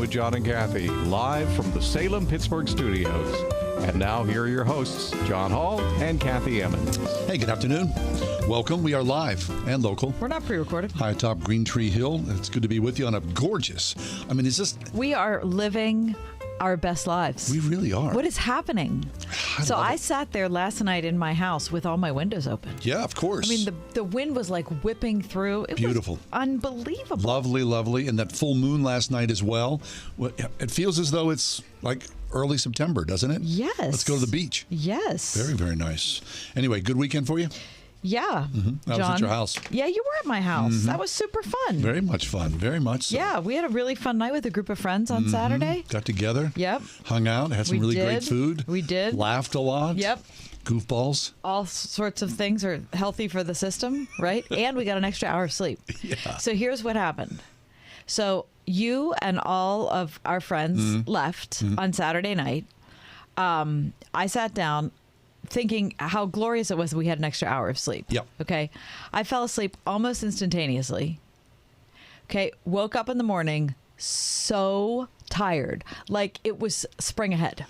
with John and Kathy, live from the Salem-Pittsburgh studios. And now here are your hosts, John Hall and Kathy Emmons. Hey, good afternoon. Welcome. We are live and local. We're not pre-recorded. High atop Green Tree Hill. It's good to be with you on a gorgeous, We are living our best lives. We really are. What is happening? I sat there last night in my house with all my windows open. Yeah, of course. I mean, the wind was like whipping through. It Beautiful. was unbelievable. Lovely, lovely. And that full moon last night as well. It feels as though it's like early September, doesn't it? Yes. Let's go to the beach. Yes. Very, very nice. Anyway, good weekend for you? Yeah. I was at your house. Yeah, you were at my house. That was super fun. Very much fun. Very much so. Yeah, we had a really fun night with a group of friends on Saturday. Got together. Yep. Hung out. Had some really great food. We did. Laughed a lot. Yep. Goofballs. All sorts of things are healthy for the system, right? And we got an extra hour of sleep. Yeah. So here's what happened. So you and all of our friends left on Saturday night. I sat down thinking how glorious it was that we had an extra hour of sleep. Yep. Okay. I fell asleep almost instantaneously. Okay. Woke up in the morning so tired. Like it was spring ahead.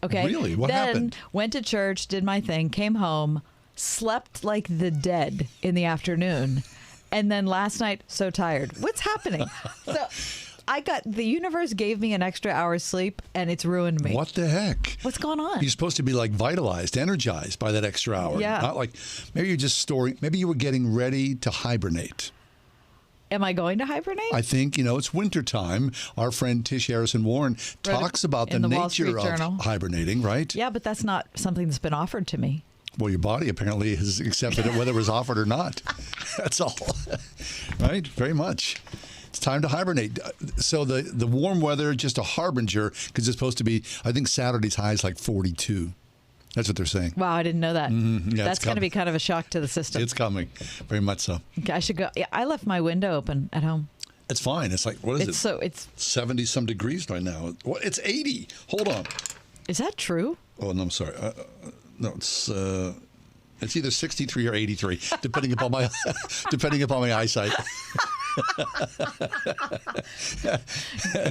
Okay. Really? What then happened? Went to church, did my thing, came home, slept like the dead in the afternoon. And then last night, so tired. What's happening? The universe gave me an extra hour's sleep and it's ruined me. What the heck? What's going on? You're supposed to be like vitalized, energized by that extra hour. Yeah. Not like maybe you're just storing, maybe you were getting ready to hibernate. Am I going to hibernate? I think, it's wintertime. Our friend Tish Harrison Warren talks about the in the Wall nature Street Journal. of hibernating, right? Yeah, but that's not something that's been offered to me. Well, your body apparently has accepted it whether it was offered or not. That's all. Right? Very much. It's time to hibernate. So the warm weather, just a harbinger, because it's supposed to be, I think Saturday's high is like 42. That's what they're saying. Wow, I didn't know that. Yeah, that's going to be kind of a shock to the system. It's coming. Very much so. Okay, I should go. Yeah, I left my window open at home. It's fine. It's like, what is it? It's 70 some degrees right now. It's 80. Hold on. Is that true? Oh, no, I'm sorry. No, it's either 63 or 83, depending upon my eyesight.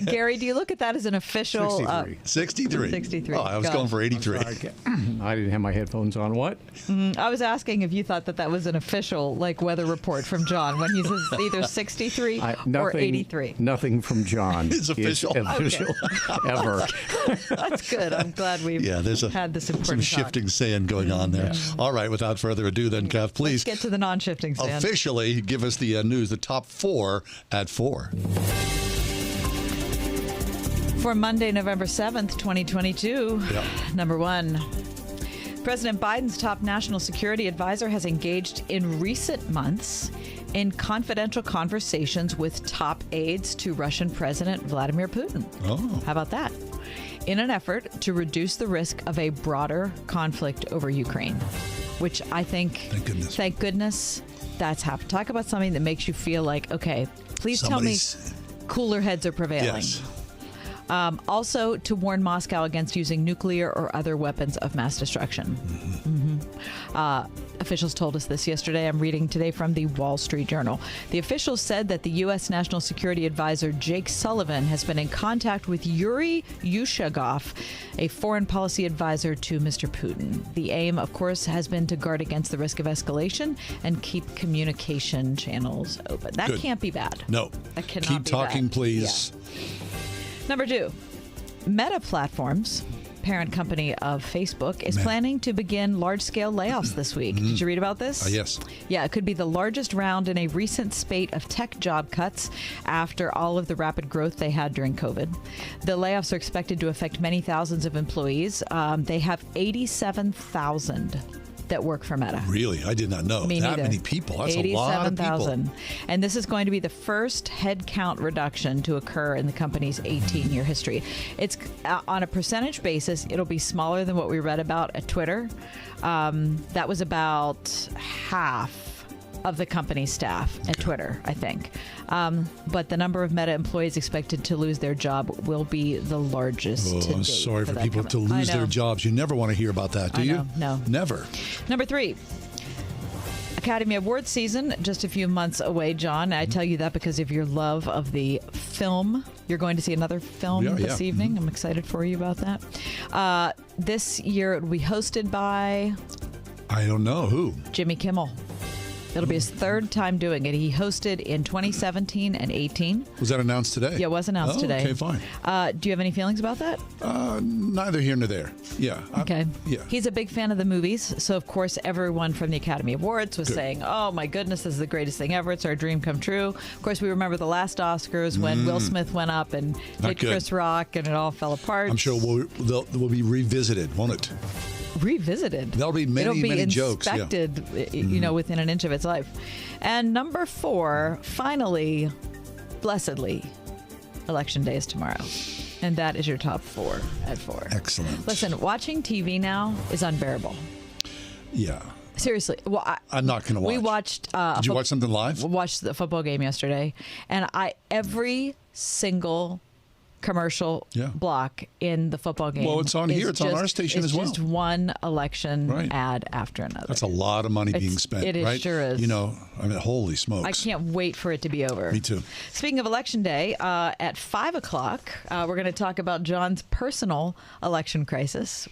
Gary, do you look at that as an official? 63. 63. Oh, I was going for 83. I didn't have my headphones on. What? I was asking if you thought that was an official weather report from John when he says either 63 or 83. Nothing from John is official. Ever. That's good. I'm glad we've had this important some shifting sand going on there. Yeah. All right, without further ado then, Kath, please. Let's get to the non-shifting sand. Officially give us the news, the top 4 at 4. For Monday, November 7th, 2022, Number 1. President Biden's top national security advisor has engaged in recent months in confidential conversations with top aides to Russian President Vladimir Putin. Oh. How about that? In an effort to reduce the risk of a broader conflict over Ukraine, which I think, thank goodness, that's happened. Talk about something that makes you feel like, okay, please tell me cooler heads are prevailing. Yes. Also, to warn Moscow against using nuclear or other weapons of mass destruction. Officials told us this yesterday. I'm reading today from the Wall Street Journal. The officials said that the U.S. National Security Advisor Jake Sullivan has been in contact with Yuri Ushakov, a foreign policy advisor to Mr. Putin. The aim, of course, has been to guard against the risk of escalation and keep communication channels open. That can't be bad. No. That cannot Keep be talking, bad. please. Yeah. Number 2, Meta Platforms, parent company of Facebook, is planning to begin large-scale layoffs this week. Did you read about this? Yes. Yeah, it could be the largest round in a recent spate of tech job cuts after all of the rapid growth they had during COVID. The layoffs are expected to affect many thousands of employees. They have 87,000 that work for Meta. Really? I did not know. Me that neither. many people. That's a lot of people. 87,000. And this is going to be the first headcount reduction to occur in the company's 18-year history. It's on a percentage basis, it'll be smaller than what we read about at Twitter. That was about half of the company's staff at Twitter, I think. But the number of Meta employees expected to lose their job will be the largest to date. I'm sorry for people to company. lose their jobs. You never want to hear about that, do you? No. Never. Number 3. Academy Awards season, just a few months away, John. I tell you that because of your love of the film. You're going to see another film this evening. I'm excited for you about that. This year it will be hosted by... I don't know. Who? Jimmy Kimmel. It'll be his third time doing it. He hosted in 2017 and 18. Was that announced today? Yeah, it was announced today. Okay, fine. Do you have any feelings about that? Neither here nor there. Yeah. Okay. Yeah. He's a big fan of the movies. So, of course, everyone from the Academy Awards was saying, oh, my goodness, this is the greatest thing ever. It's our dream come true. Of course, we remember the last Oscars when Will Smith went up and hit Chris Rock and it all fell apart. I'm sure will be revisited, won't it? Revisited. There'll be many jokes. Inspected, within an inch of its life. And number 4, finally, blessedly, Election Day is tomorrow. And that is your top 4 at 4. Excellent. Listen, watching TV now is unbearable. Yeah. Seriously. Well, I'm not going to watch. We watched... Did you watch something live? We watched the football game yesterday. And every single commercial block in the football game. Well, it's on here. It's on our station as well. It's just one election ad after another. That's a lot of money being spent, it right? Sure is. Holy smokes. I can't wait for it to be over. Me too. Speaking of Election Day, at 5 o'clock, we're going to talk about John's personal election crisis.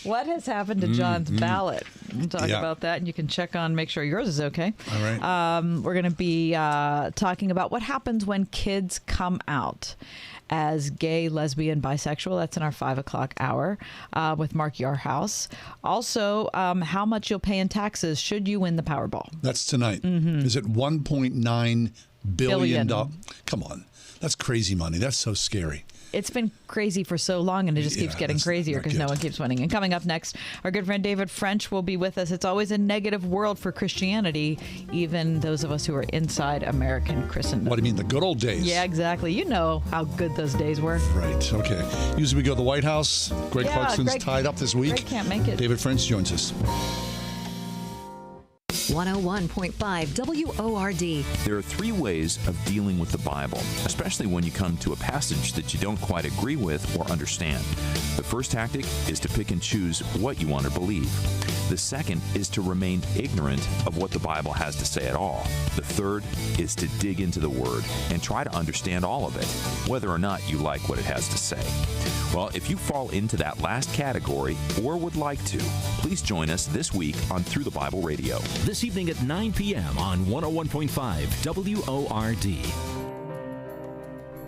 What has happened to John's ballot? We'll talk about that, and you can make sure yours is okay. All right. We're going to be talking about what happens when kids come out as gay, lesbian, bisexual. That's in our 5 o'clock hour with Mark Yarhouse. Also, how much you'll pay in taxes should you win the Powerball. That's tonight. Is it $1.9 billion? Come on. That's crazy money. That's so scary. It's been crazy for so long, and it just keeps getting crazier because no one keeps winning. And coming up next, our good friend David French will be with us. It's always a negative world for Christianity, even those of us who are inside American Christendom. What do you mean, the good old days? Yeah, exactly. You know how good those days were. Right. Okay. Usually we go to the White House. Greg Clarkson's tied up this week. Greg can't make it. David French joins us. 101.5 WORD. There are 3 ways of dealing with the Bible, especially when you come to a passage that you don't quite agree with or understand. The first tactic is to pick and choose what you want to believe. The second is to remain ignorant of what the Bible has to say at all. The third is to dig into the Word and try to understand all of it, whether or not you like what it has to say. Well, if you fall into that last category or would like to, please join us this week on Through the Bible Radio. This evening at 9 p.m. on 101.5 WORD.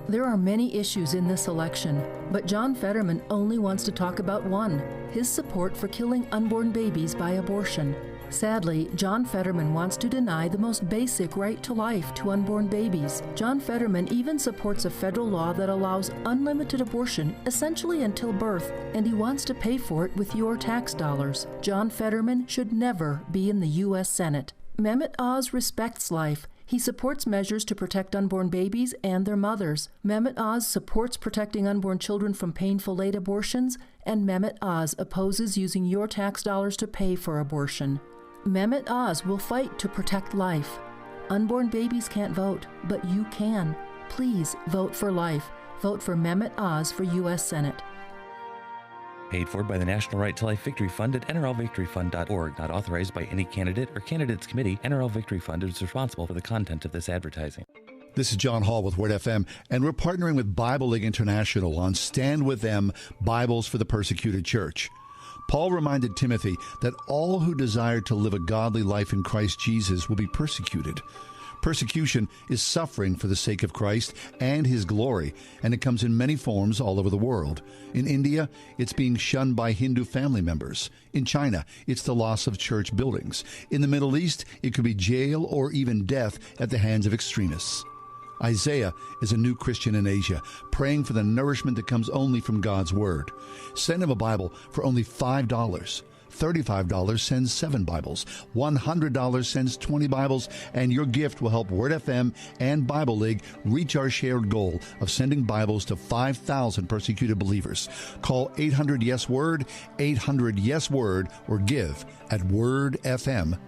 There are many issues in this election, but John Fetterman only wants to talk about one: his support for killing unborn babies by abortion. Sadly, John Fetterman wants to deny the most basic right to life to unborn babies. John Fetterman even supports a federal law that allows unlimited abortion essentially until birth, and he wants to pay for it with your tax dollars. John Fetterman should never be in the U.S. Senate. Mehmet Oz respects life. He supports measures to protect unborn babies and their mothers. Mehmet Oz supports protecting unborn children from painful late abortions, and Mehmet Oz opposes using your tax dollars to pay for abortion. Mehmet Oz will fight to protect life. Unborn babies can't vote, but you can. Please vote for life. Vote for Mehmet Oz for U.S. Senate. Paid for by the National Right to Life Victory Fund at nrlvictoryfund.org. Not authorized by any candidate or candidates committee. NRL Victory Fund is responsible for the content of this advertising. This is John Hall with Word FM, and we're partnering with Bible League International on Stand With Them, Bibles for the Persecuted Church. Paul reminded Timothy that all who desire to live a godly life in Christ Jesus will be persecuted. Persecution is suffering for the sake of Christ and His glory, and it comes in many forms all over the world. In India, it's being shunned by Hindu family members. In China, it's the loss of church buildings. In the Middle East, it could be jail or even death at the hands of extremists. Isaiah is a new Christian in Asia, praying for the nourishment that comes only from God's Word. Send him a Bible for only $5. $35 sends 7 Bibles. $100 sends 20 Bibles, and your gift will help Word FM and Bible League reach our shared goal of sending Bibles to 5,000 persecuted believers. Call 800-YES-WORD, 800-YES-WORD, or give at wordfm.com.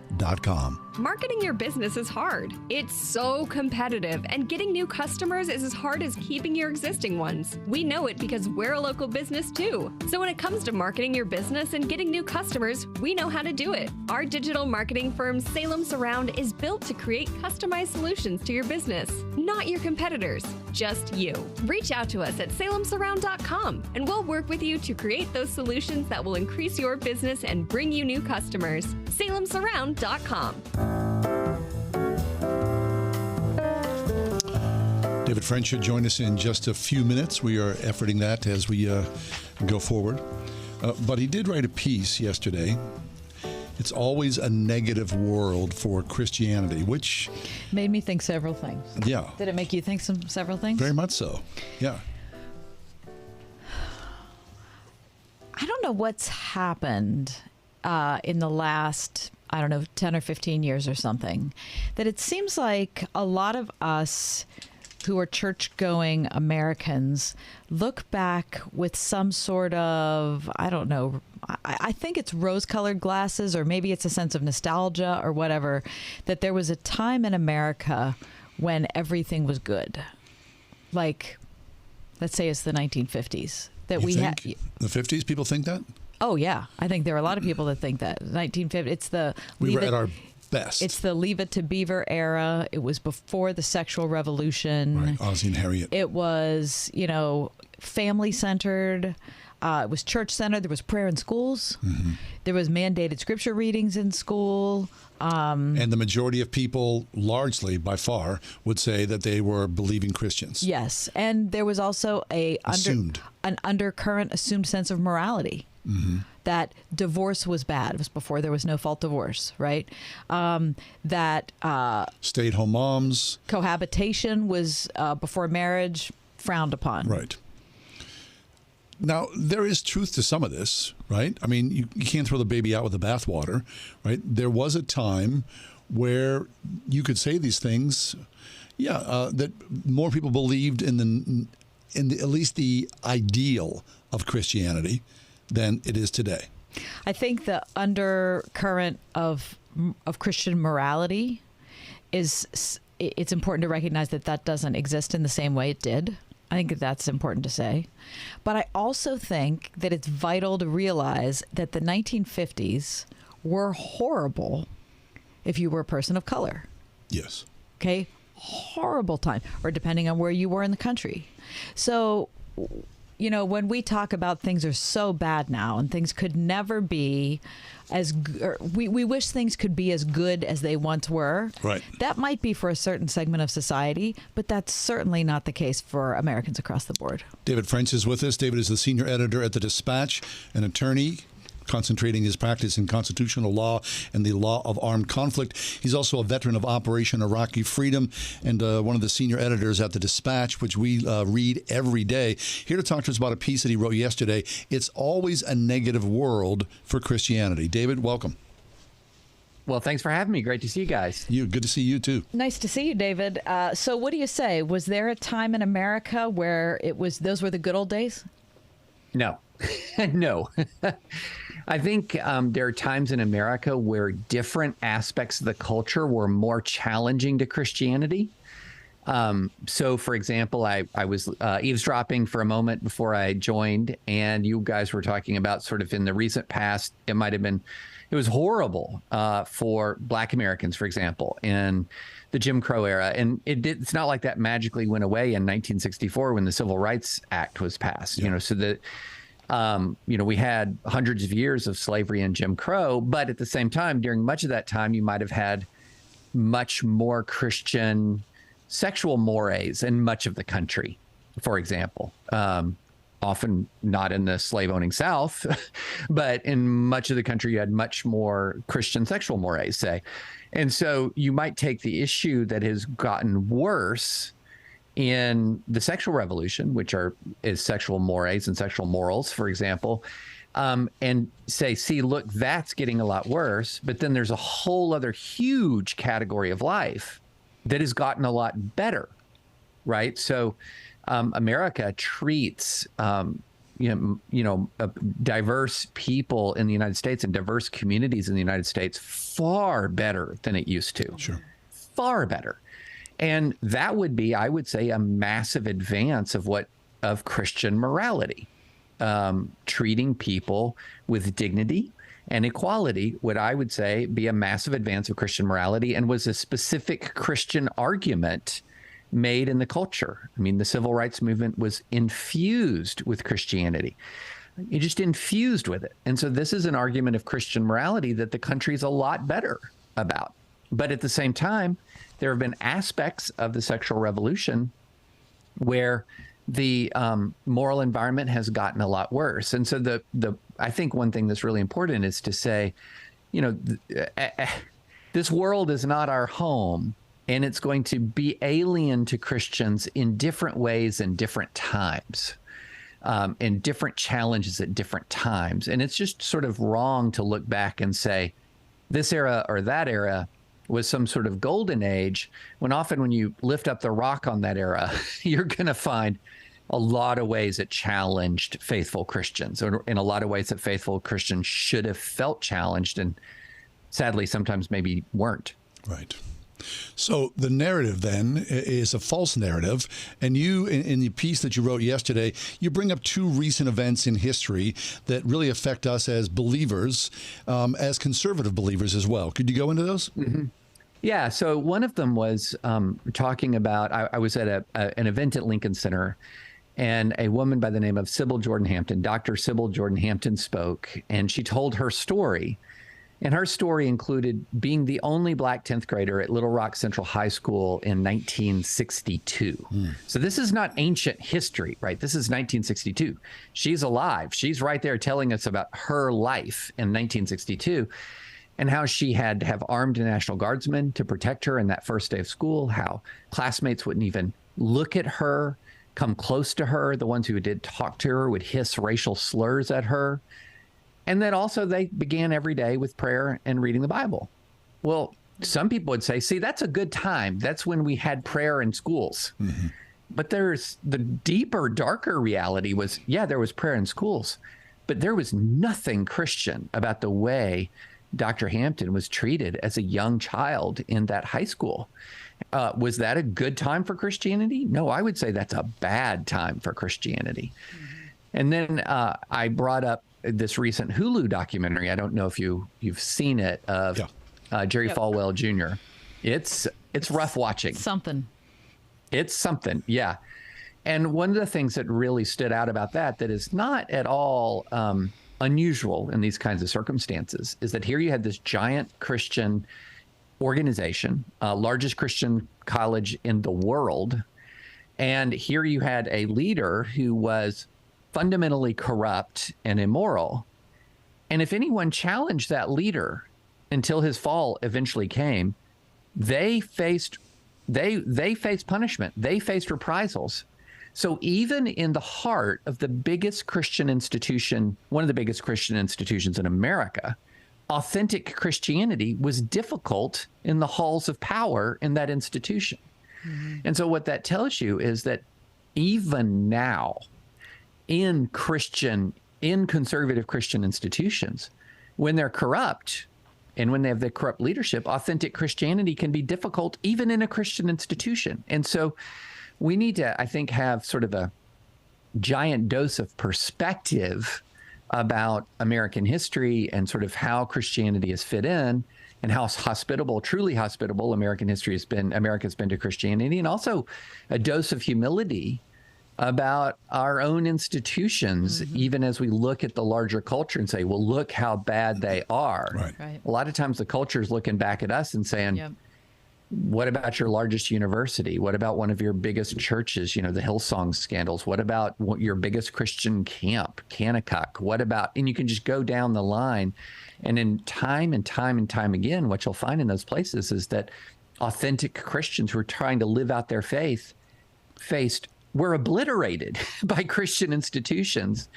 Marketing your business is hard. It's so competitive, and getting new customers is as hard as keeping your existing ones. We know it because we're a local business too. So when it comes to marketing your business and getting new customers, we know how to do it. Our digital marketing firm, Salem Surround, is built to create customized solutions to your business, not your competitors, just you. Reach out to us at salemsurround.com, and we'll work with you to create those solutions that will increase your business and bring you new customers. salemsurround.com. David French should join us in just a few minutes. We are efforting that as we go forward. But he did write a piece yesterday. It's always a negative world for Christianity, which made me think several things. Yeah. Did it make you think several things? Very much so. Yeah. I don't know what's happened in the last, 10 or 15 years or something, that it seems like a lot of us who are church-going Americans look back with some sort of, I think it's rose-colored glasses, or maybe it's a sense of nostalgia or whatever, that there was a time in America when everything was good. Like, let's say it's the 1950s. That you we had the 50s, people think that? Oh, yeah. I think there are a lot of people that think that. 1950, it's the... We were at our best. It's the Leave It to Beaver era. It was before the sexual revolution. Right, Ozzie and Harriet. It was, family-centered. It was church-centered. There was prayer in schools. Mm-hmm. There was mandated scripture readings in school. And the majority of people, largely, by far, would say that they were believing Christians. Yes. And there was also an undercurrent assumed sense of morality. Mm-hmm. That divorce was bad. It was before there was no-fault divorce, right? That stay-at-home moms. Cohabitation was before marriage frowned upon. Right. Now, there is truth to some of this, right? I mean, you can't throw the baby out with the bathwater, right? There was a time where you could say these things, that more people believed in at least the ideal of Christianity than it is today. I think the undercurrent of Christian morality it's important to recognize that doesn't exist in the same way it did. I think that's important to say. But I also think that it's vital to realize that the 1950s were horrible if you were a person of color. Yes. Okay? Horrible time, or depending on where you were in the country. So, when we talk about things are so bad now and things could never be we wish things could be as good as they once were. Right. That might be for a certain segment of society, but that's certainly not the case for Americans across the board. David French is with us. David is the senior editor at The Dispatch, an attorney concentrating his practice in constitutional law and the law of armed conflict. He's also a veteran of Operation Iraqi Freedom and one of the senior editors at The Dispatch, which we read every day. Here to talk to us about a piece that he wrote yesterday, It's Always a Negative World for Christianity. David, welcome. Well, thanks for having me. Great to see you guys. Good to see you, too. Nice to see you, David. So what do you say? Was there a time in America where those were the good old days? No. No. I think there are times in America where different aspects of the culture were more challenging to Christianity. So, for example, I was eavesdropping for a moment before I joined, and you guys were talking about sort of in the recent past, it was horrible for Black Americans, for example, in the Jim Crow era. And it's not like that magically went away in 1964 when the Civil Rights Act was passed, so that we had hundreds of years of slavery and Jim Crow, but at the same time, during much of that time, you might have had much more Christian sexual mores in much of the country, for example. Often not in the slave-owning South, but in much of the country, you had much more Christian sexual mores, say. And so you might take the issue that has gotten worse in the sexual revolution, which is sexual mores and sexual morals, for example, and say, see, look, that's getting a lot worse. But then there's a whole other huge category of life that has gotten a lot better, right? So America treats diverse people in the United States and diverse communities in the United States far better than it used to. Sure. Far better. And that would be, I would say, a massive advance of Christian morality. Treating people with dignity and equality would, I would say, be a massive advance of Christian morality, and was a specific Christian argument made in the culture. I mean, the civil rights movement was infused with Christianity. It just infused with it. And so this is an argument of Christian morality that the country's a lot better about. But at the same time, there have been aspects of the sexual revolution where the moral environment has gotten a lot worse. And so I think one thing that's really important is to say, this world is not our home, and it's going to be alien to Christians in different ways and different times, and different challenges at different times. And it's just sort of wrong to look back and say this era or that era was some sort of golden age, when often when you lift up the rock on that era, you're going to find a lot of ways it challenged faithful Christians, or in a lot of ways that faithful Christians should have felt challenged, and sadly sometimes maybe weren't. Right. So the narrative then is a false narrative, and you, in the piece that you wrote yesterday, you bring up two recent events in history that really affect us as believers, as conservative believers as well. Could you go into those? Mm-hmm. Yeah. So one of them was talking about, I was at an event at Lincoln Center, and a woman by the name of Sybil Jordan Hampton, Dr. Sybil Jordan Hampton, spoke, and she told her story. And her story included being the only Black 10th grader at Little Rock Central High School in 1962. So this is not ancient history, right? This is 1962. She's alive. She's right there telling us about her life in 1962, and how she had to have armed National Guardsmen to protect her in that first day of school, how classmates wouldn't even look at her, come close to her. The ones who did talk to her would hiss racial slurs at her. And then also they began every day with prayer and reading the Bible. Well, some people would say, see, that's a good time. That's when we had prayer in schools. Mm-hmm. But there's the deeper, darker reality was, yeah, there was prayer in schools, but there was nothing Christian about the way Dr. Hampton was treated as a young child in that high school. Was that a good time for Christianity? No, I would say that's a bad time for Christianity. Mm-hmm. And then I brought up this recent Hulu documentary. I don't know if you've seen it, of Jerry Falwell Jr. It's rough watching. It's something, yeah. And one of the things that really stood out about that is not at all unusual in these kinds of circumstances is that here you had this giant Christian organization, largest Christian college in the world. And here you had a leader who was fundamentally corrupt and immoral. And if anyone challenged that leader until his fall eventually came, they faced punishment. They faced reprisals. So even in the heart of the biggest Christian institution, one of the biggest Christian institutions in America, authentic Christianity was difficult in the halls of power in that institution. Mm-hmm. And so what that tells you is that even now in conservative Christian institutions, when they're corrupt and when they have the corrupt leadership, authentic Christianity can be difficult even in a Christian institution. And so we need to, I think, have sort of a giant dose of perspective about American history and sort of how Christianity has fit in and how hospitable, truly hospitable America's been to Christianity, and also a dose of humility about our own institutions, mm-hmm. even as we look at the larger culture and say, well, look how bad they are. Right. A lot of times the culture is looking back at us and saying, what about your largest university? What about one of your biggest churches, the Hillsong scandals? What about your biggest Christian camp, Kanakuk? What about, and you can just go down the line. And in time and time and time again, what you'll find in those places is that authentic Christians who are trying to live out their faith were obliterated by Christian institutions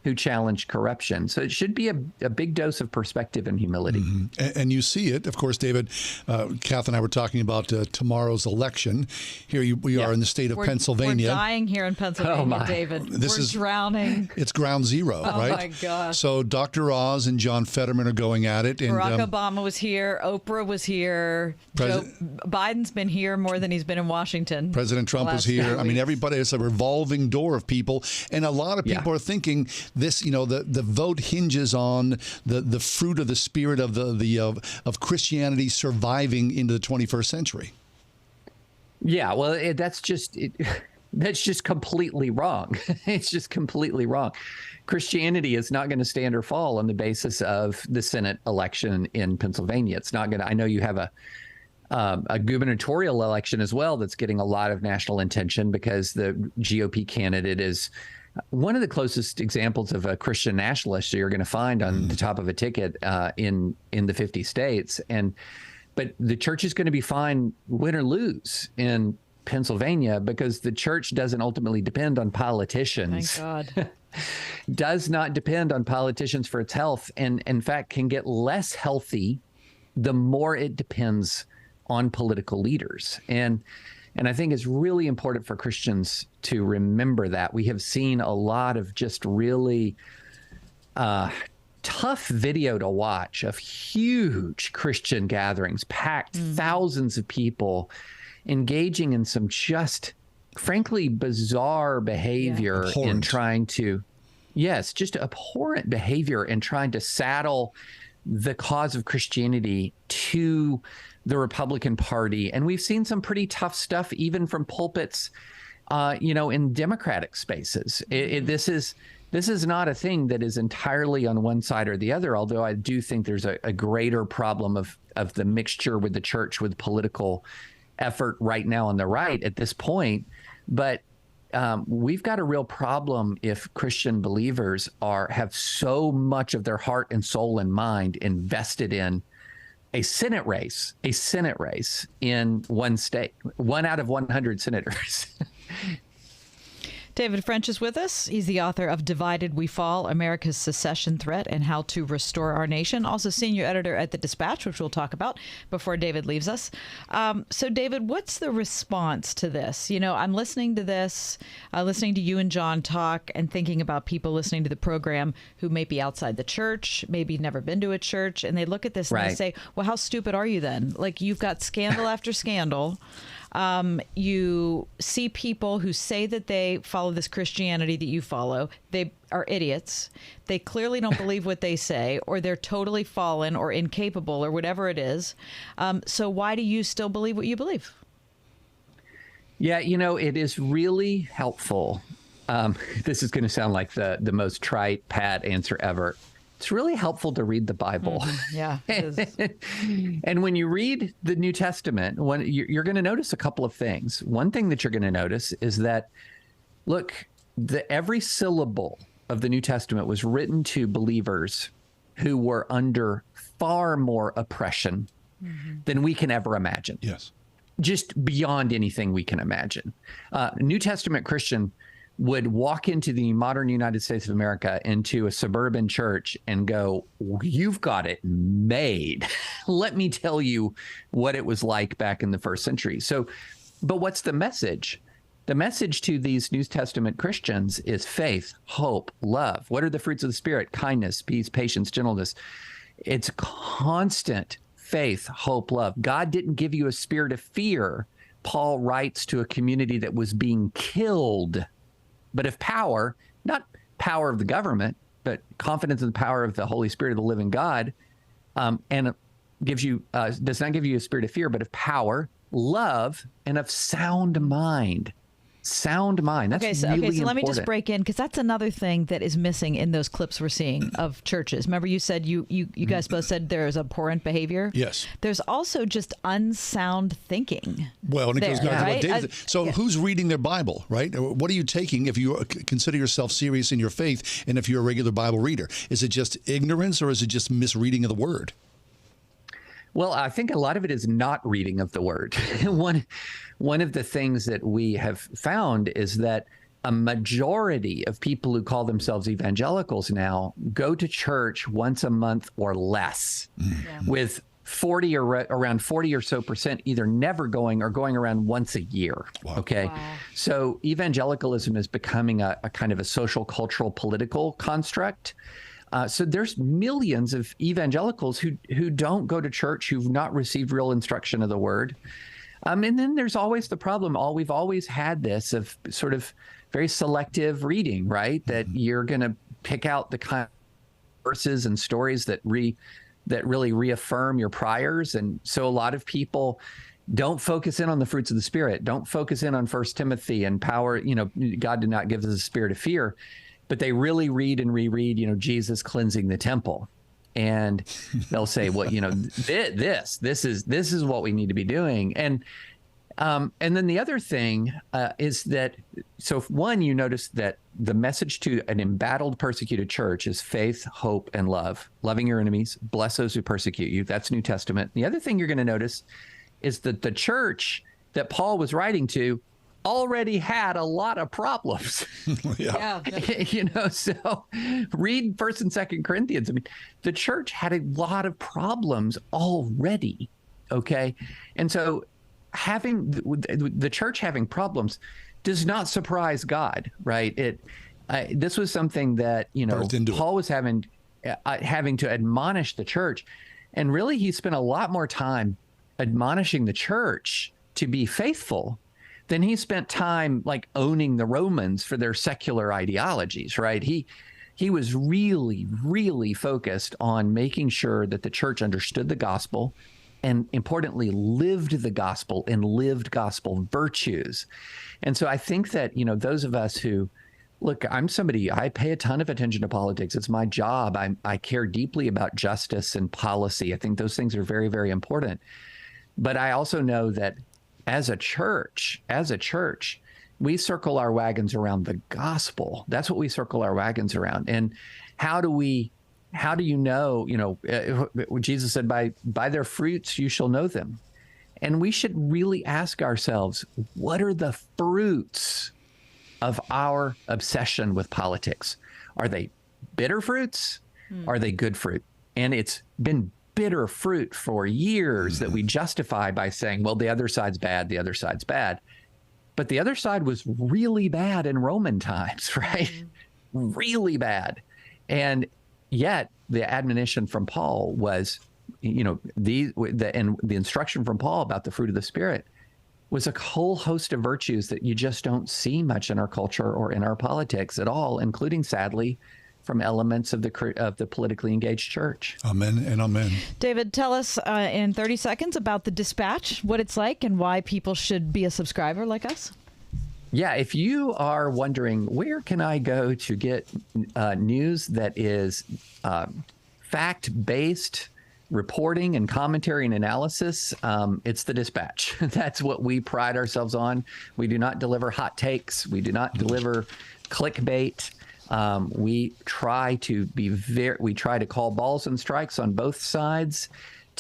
who challenge corruption. So it should be a big dose of perspective and humility. And you see it, of course, David. Kath and I were talking about tomorrow's election. Here we are in the state of Pennsylvania. We're dying here in Pennsylvania, David. We're drowning. It's ground zero, right? Oh, my gosh. So Dr. Oz and John Fetterman are going at it. And, Barack Obama was here. Oprah was here. Joe Biden's been here more than he's been in Washington. President Trump was here. I mean, everybody, it's a revolving door of people. And a lot of people are thinking this, the vote hinges on the fruit of the spirit of Christianity surviving into the 21st century. Yeah, well, that's just completely wrong. It's just completely wrong. Christianity is not going to stand or fall on the basis of the Senate election in Pennsylvania. It's not going to. I know you have a gubernatorial election as well that's getting a lot of national attention because the GOP candidate is one of the closest examples of a Christian nationalist you're going to find on the top of a ticket in the 50 states. But the church is going to be fine, win or lose, in Pennsylvania because the church doesn't ultimately depend on politicians. Thank God. Does not depend on politicians for its health, and in fact can get less healthy the more it depends on political leaders. And I think it's really important for Christians to remember that. We have seen a lot of just really tough video to watch of huge Christian gatherings, packed thousands of people engaging in some just frankly bizarre behavior in trying to, just abhorrent behavior in trying to saddle the cause of Christianity to the Republican Party. And we've seen some pretty tough stuff even from pulpits, in Democratic spaces. This is not a thing that is entirely on one side or the other, although I do think there's a greater problem of the mixture with the church with political effort right now on the right at this point. But we've got a real problem if Christian believers have so much of their heart and soul and mind invested in a Senate race in one state, 1 out of 100 senators. David French is with us. He's the author of Divided We Fall, America's Secession Threat and How to Restore Our Nation. Also senior editor at The Dispatch, which we'll talk about before David leaves us. So, David, what's the response to this? I'm listening to this, listening to you and John talk and thinking about people listening to the program who may be outside the church, maybe never been to a church, and they look at this and they say, well, how stupid are you then? Like, you've got scandal after scandal. You see people who say that they follow this Christianity that you follow. They are idiots. They clearly don't believe what they say, or they're totally fallen or incapable or whatever it is. So why do you still believe what you believe? Yeah, it is really helpful. This is going to sound like the most trite, pat answer ever. It's really helpful to read the Bible. Yeah. It is. And when you read the New Testament, you're going to notice a couple of things. One thing that you're going to notice is that, look, every syllable of the New Testament was written to believers who were under far more oppression than we can ever imagine. Yes. Just beyond anything we can imagine. New Testament Christian would walk into the modern United States of America, into a suburban church and go, you've got it made. Let me tell you what it was like back in the first century. So, but what's the message? The message to these New Testament Christians is faith, hope, love. What are the fruits of the Spirit? Kindness, peace, patience, gentleness. It's constant faith, hope, love. God didn't give you a spirit of fear. Paul writes to a community that was being killed, but of power, not power of the government, but confidence in the power of the Holy Spirit of the living God, and gives you does not give you a spirit of fear, but of power, love, and of sound mind. Sound mind. That's really important. So let me just break in, because that's another thing that is missing in those clips we're seeing of churches. Remember, you said you guys both said there is abhorrent behavior. Yes. There's also just unsound thinking. Well, and it goes back to what David said. So, yeah. Who's reading their Bible, right? What are you taking if you consider yourself serious in your faith, and if you're a regular Bible reader? Is it just ignorance, or is it just misreading of the Word? Well, I think a lot of it is not reading of the Word. One of the things that we have found is that a majority of people who call themselves evangelicals now go to church once a month or less, with around 40 or so percent either never going or going around once a year. Wow. Okay. Wow. So evangelicalism is becoming a kind of a social, cultural, political construct. So there's millions of evangelicals who don't go to church, who've not received real instruction of the word. And then there's always the problem. We've always had this of sort of very selective reading, right? That you're going to pick out the kind of verses and stories that really reaffirm your priors. And so a lot of people don't focus in on the fruits of the Spirit, don't focus in on 1 Timothy and power. God did not give us a spirit of fear, but they really read and reread, Jesus cleansing the temple. And they'll say, well, this is what we need to be doing. And then the other thing is that, so one, you notice that the message to an embattled, persecuted church is faith, hope, and love. Loving your enemies, bless those who persecute you. That's New Testament. The other thing you're going to notice is that the church that Paul was writing to already had a lot of problems. Yeah. So read 1st and 2nd Corinthians. I mean, the church had a lot of problems already. Okay. And so having the church having problems does not surprise God, right? This was something that, Paul was having to admonish the church. And really, he spent a lot more time admonishing the church to be faithful than he spent time like owning the Romans for their secular ideologies, right? He was really, really focused on making sure that the church understood the gospel and, importantly, lived the gospel and lived gospel virtues. And so I think that, those of us who, look, I pay a ton of attention to politics. It's my job. I care deeply about justice and policy. I think those things are very, very important. But I also know that as a church, we circle our wagons around the gospel. That's what we circle our wagons around. And how do you know, Jesus said, by their fruits you shall know them. And we should really ask ourselves, what are the fruits of our obsession with politics? Are they bitter fruits? Are they good fruit? And it's been bitter fruit for years that we justify by saying, well, the other side's bad, the other side's bad. But the other side was really bad in Roman times, right? Really bad. And yet the admonition from Paul was, the instruction from Paul about the fruit of the Spirit was a whole host of virtues that you just don't see much in our culture or in our politics at all, including, sadly, from elements of the politically engaged church. Amen and amen. David, tell us in 30 seconds about the Dispatch, what it's like, and why people should be a subscriber like us. Yeah, if you are wondering, where can I go to get news that is fact-based reporting and commentary and analysis, it's the Dispatch. That's what we pride ourselves on. We do not deliver hot takes. We do not deliver clickbait. We try to call balls and strikes on both sides.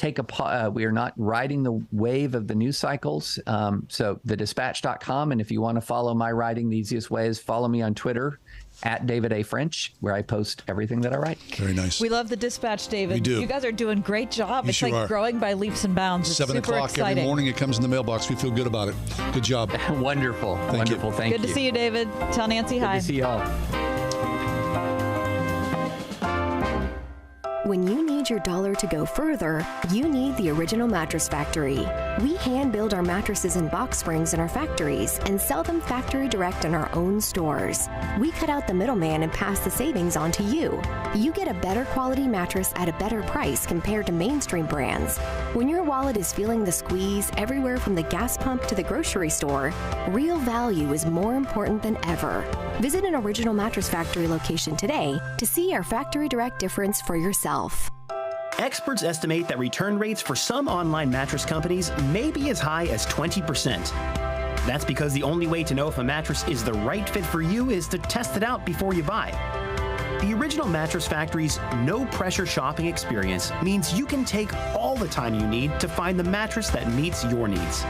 We are not riding the wave of the news cycles. So thedispatch.com. And if you want to follow my writing, the easiest way is follow me on Twitter at David A. French, where I post everything that I write. Very nice. We love the Dispatch, David. We do. You guys are doing a great job. You It's sure like are. growing by leaps and bounds. It's 7 super o'clock exciting. every morning, it comes in the mailbox. We feel good about it. Good job. Wonderful. Thank you. Thank you. Good to see you, David. Tell Nancy hi. Good to see y'all. When you need your dollar to go further, you need the Original Mattress Factory. We hand build our mattresses and box springs in our factories and sell them factory direct in our own stores. We cut out the middleman and pass the savings on to you. You get a better quality mattress at a better price compared to mainstream brands. When your wallet is feeling the squeeze everywhere from the gas pump to the grocery store, real value is more important than ever. Visit an Original Mattress Factory location today to see our factory direct difference for yourself. Experts estimate that return rates for some online mattress companies may be as high as 20%. That's because the only way to know if a mattress is the right fit for you is to test it out before you buy. The Original Mattress Factory's no-pressure shopping experience means you can take all the time you need to find the mattress that meets your needs.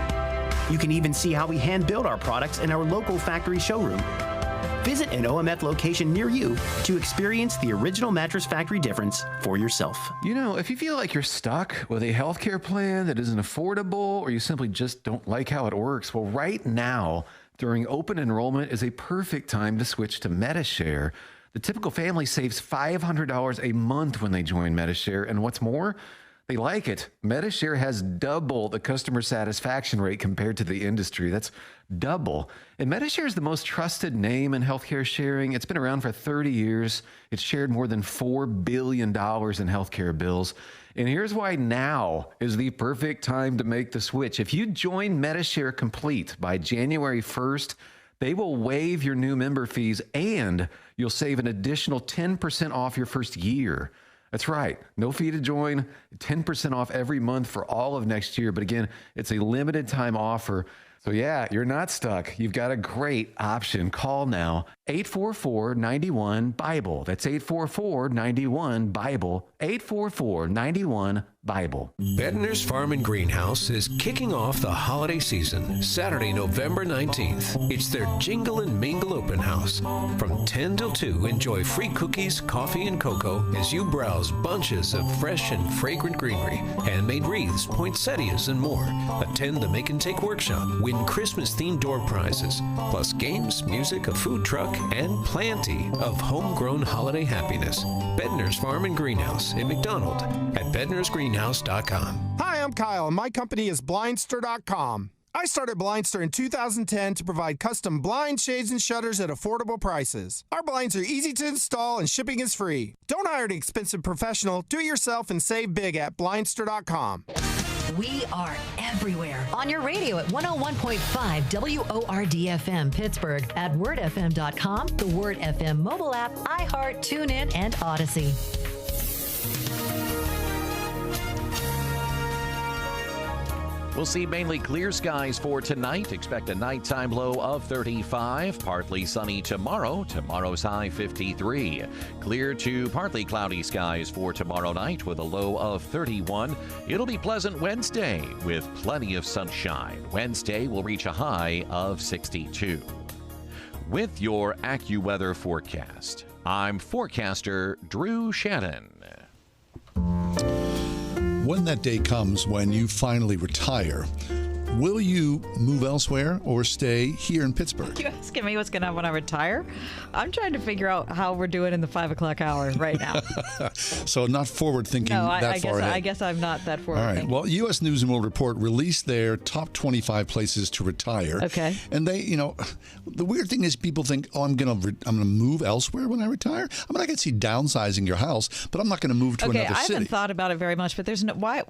You can even see how we hand-build our products in our local factory showroom. Visit an OMF location near you to experience the original Mattress Factory difference for yourself. You know, if you feel like you're stuck with a healthcare plan that isn't affordable, or you simply just don't like how it works, well, right now, during open enrollment is a perfect time to switch to MediShare. The typical family saves $500 a month when they join MediShare, and what's more, they like it. MediShare has double the customer satisfaction rate compared to the industry. That's double. And MediShare is the most trusted name in healthcare sharing. It's been around for 30 years. It's shared more than $4 billion in healthcare bills. And here's why now is the perfect time to make the switch. If you join MediShare Complete by January 1st, they will waive your new member fees and you'll save an additional 10% off your first year. That's right. No fee to join, 10% off every month for all of next year. But again, it's a limited time offer. So yeah, you're not stuck. You've got a great option. Call now, 844-91-BIBLE. That's 844-91-BIBLE, 844-91-BIBLE. Bedner's Farm and Greenhouse is kicking off the holiday season Saturday, November 19th. It's their Jingle and Mingle open house. From 10 till 2, enjoy free cookies, coffee, and cocoa as you browse bunches of fresh and fragrant greenery, handmade wreaths, poinsettias, and more. Attend the Make and Take workshop, win Christmas-themed door prizes, plus games, music, a food truck, and plenty of homegrown holiday happiness. Bedner's Farm and Greenhouse in McDonald at bednarsgreenhouse.com. Hi, I'm Kyle, and my company is Blindster.com. I started Blindster in 2010 to provide custom blinds, shades, and shutters at affordable prices. Our blinds are easy to install and shipping is free. Don't hire an expensive professional. Do it yourself and save big at Blindster.com. We are everywhere. On your radio at 101.5 WORD FM Pittsburgh, at wordfm.com, the Word FM mobile app, iHeart, TuneIn, and Odyssey. We'll see mainly clear skies for tonight. Expect a nighttime low of 35. Partly sunny tomorrow. Tomorrow's high 53. Clear to partly cloudy skies for tomorrow night with a low of 31. It'll be pleasant Wednesday with plenty of sunshine. Wednesday will reach a high of 62. With your AccuWeather forecast, I'm forecaster Drew Shannon. When that day comes when you finally retire, will you move elsewhere or stay here in Pittsburgh? You asking me what's going to happen when I retire? I'm trying to figure out how we're doing in the 5 o'clock hour right now. So not forward thinking that far ahead. I guess I'm not that forward All right. thinking. Well, U.S. News and World Report released their top 25 places to retire. Okay. And they, the weird thing is people think, I'm going to move elsewhere when I retire. I mean, I can see downsizing your house, but I'm not going to move to another city. I haven't thought about it very much, but there's no why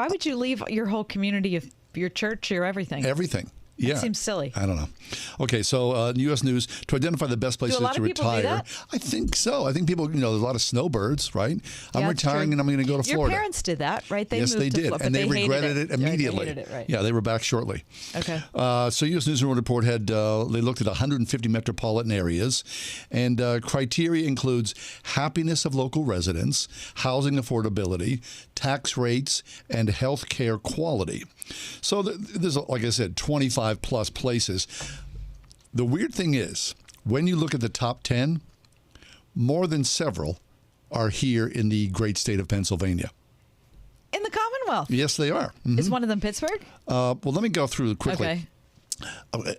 would you leave your whole community of your church, your everything? Everything. Yeah. That seems silly. I don't know. Okay, so U.S. News, to identify the best places to retire. Do that? I think so. I think people, there's a lot of snowbirds, right? I'm retaring and I'm going to go to Florida. Your parents did that, right? Yes, they did. And they regretted it immediately. They hated it, right. Yeah, they were back shortly. Okay. So U.S. News and World Report had, they looked at 150 metropolitan areas, and criteria includes happiness of local residents, housing affordability, tax rates, and health care quality. So there's, like I said, 25 plus places. The weird thing is, when you look at the top 10, more than several are here in the great state of Pennsylvania. In the Commonwealth? Yes, they are. Mm-hmm. Is one of them Pittsburgh? Well, let me go through quickly. Okay.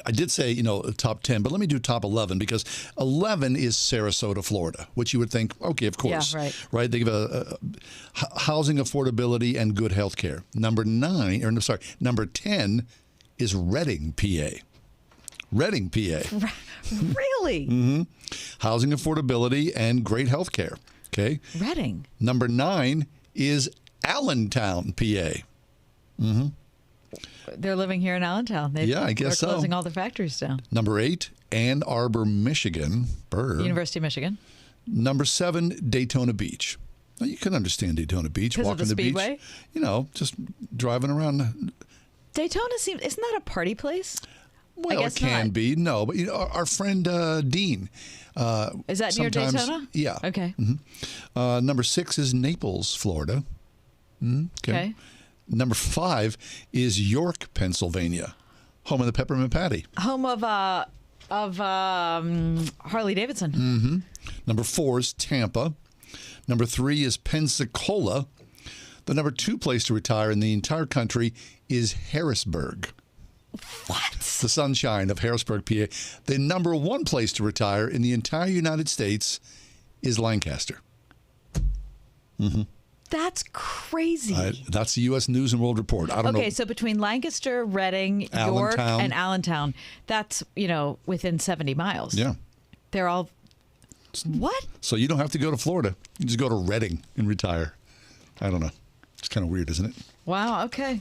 I did say, top 10, but let me do top 11 because 11 is Sarasota, Florida, which you would think, okay, of course. Yeah, right. They give housing affordability and good health care. Number 10 is Reading, PA. Reading, PA. Really? Mm-hmm. Housing affordability and great health care. Okay. Reading. Number 9 is Allentown, PA. Mm-hmm. They're living here in Allentown. I guess so. They're closing all the factories down. Number 8, Ann Arbor, Michigan. University of Michigan. Number 7, Daytona Beach. Now, you can understand Daytona Beach. Walking the Speedway? Beach. Just driving around. Daytona isn't that a party place? Well, it can be. No, but our friend Dean. Is that near Daytona? Yeah. Okay. Mm-hmm. Number 6 is Naples, Florida. Okay. Number 5 is York, Pennsylvania, home of the Peppermint Patty. Home of of Harley Davidson. Mm-hmm. Number 4 is Tampa. Number 3 is Pensacola. The number 2 place to retire in the entire country is Harrisburg. What? The sunshine of Harrisburg, PA. The number 1 place to retire in the entire United States is Lancaster. Mm-hmm. That's crazy. That's the U.S. News and World Report. I don't know. Okay, so between Lancaster, Reading, York, and Allentown, that's, within 70 miles. Yeah. They're all... What? So you don't have to go to Florida. You just go to Reading and retire. I don't know. It's kind of weird, isn't it? Wow, okay.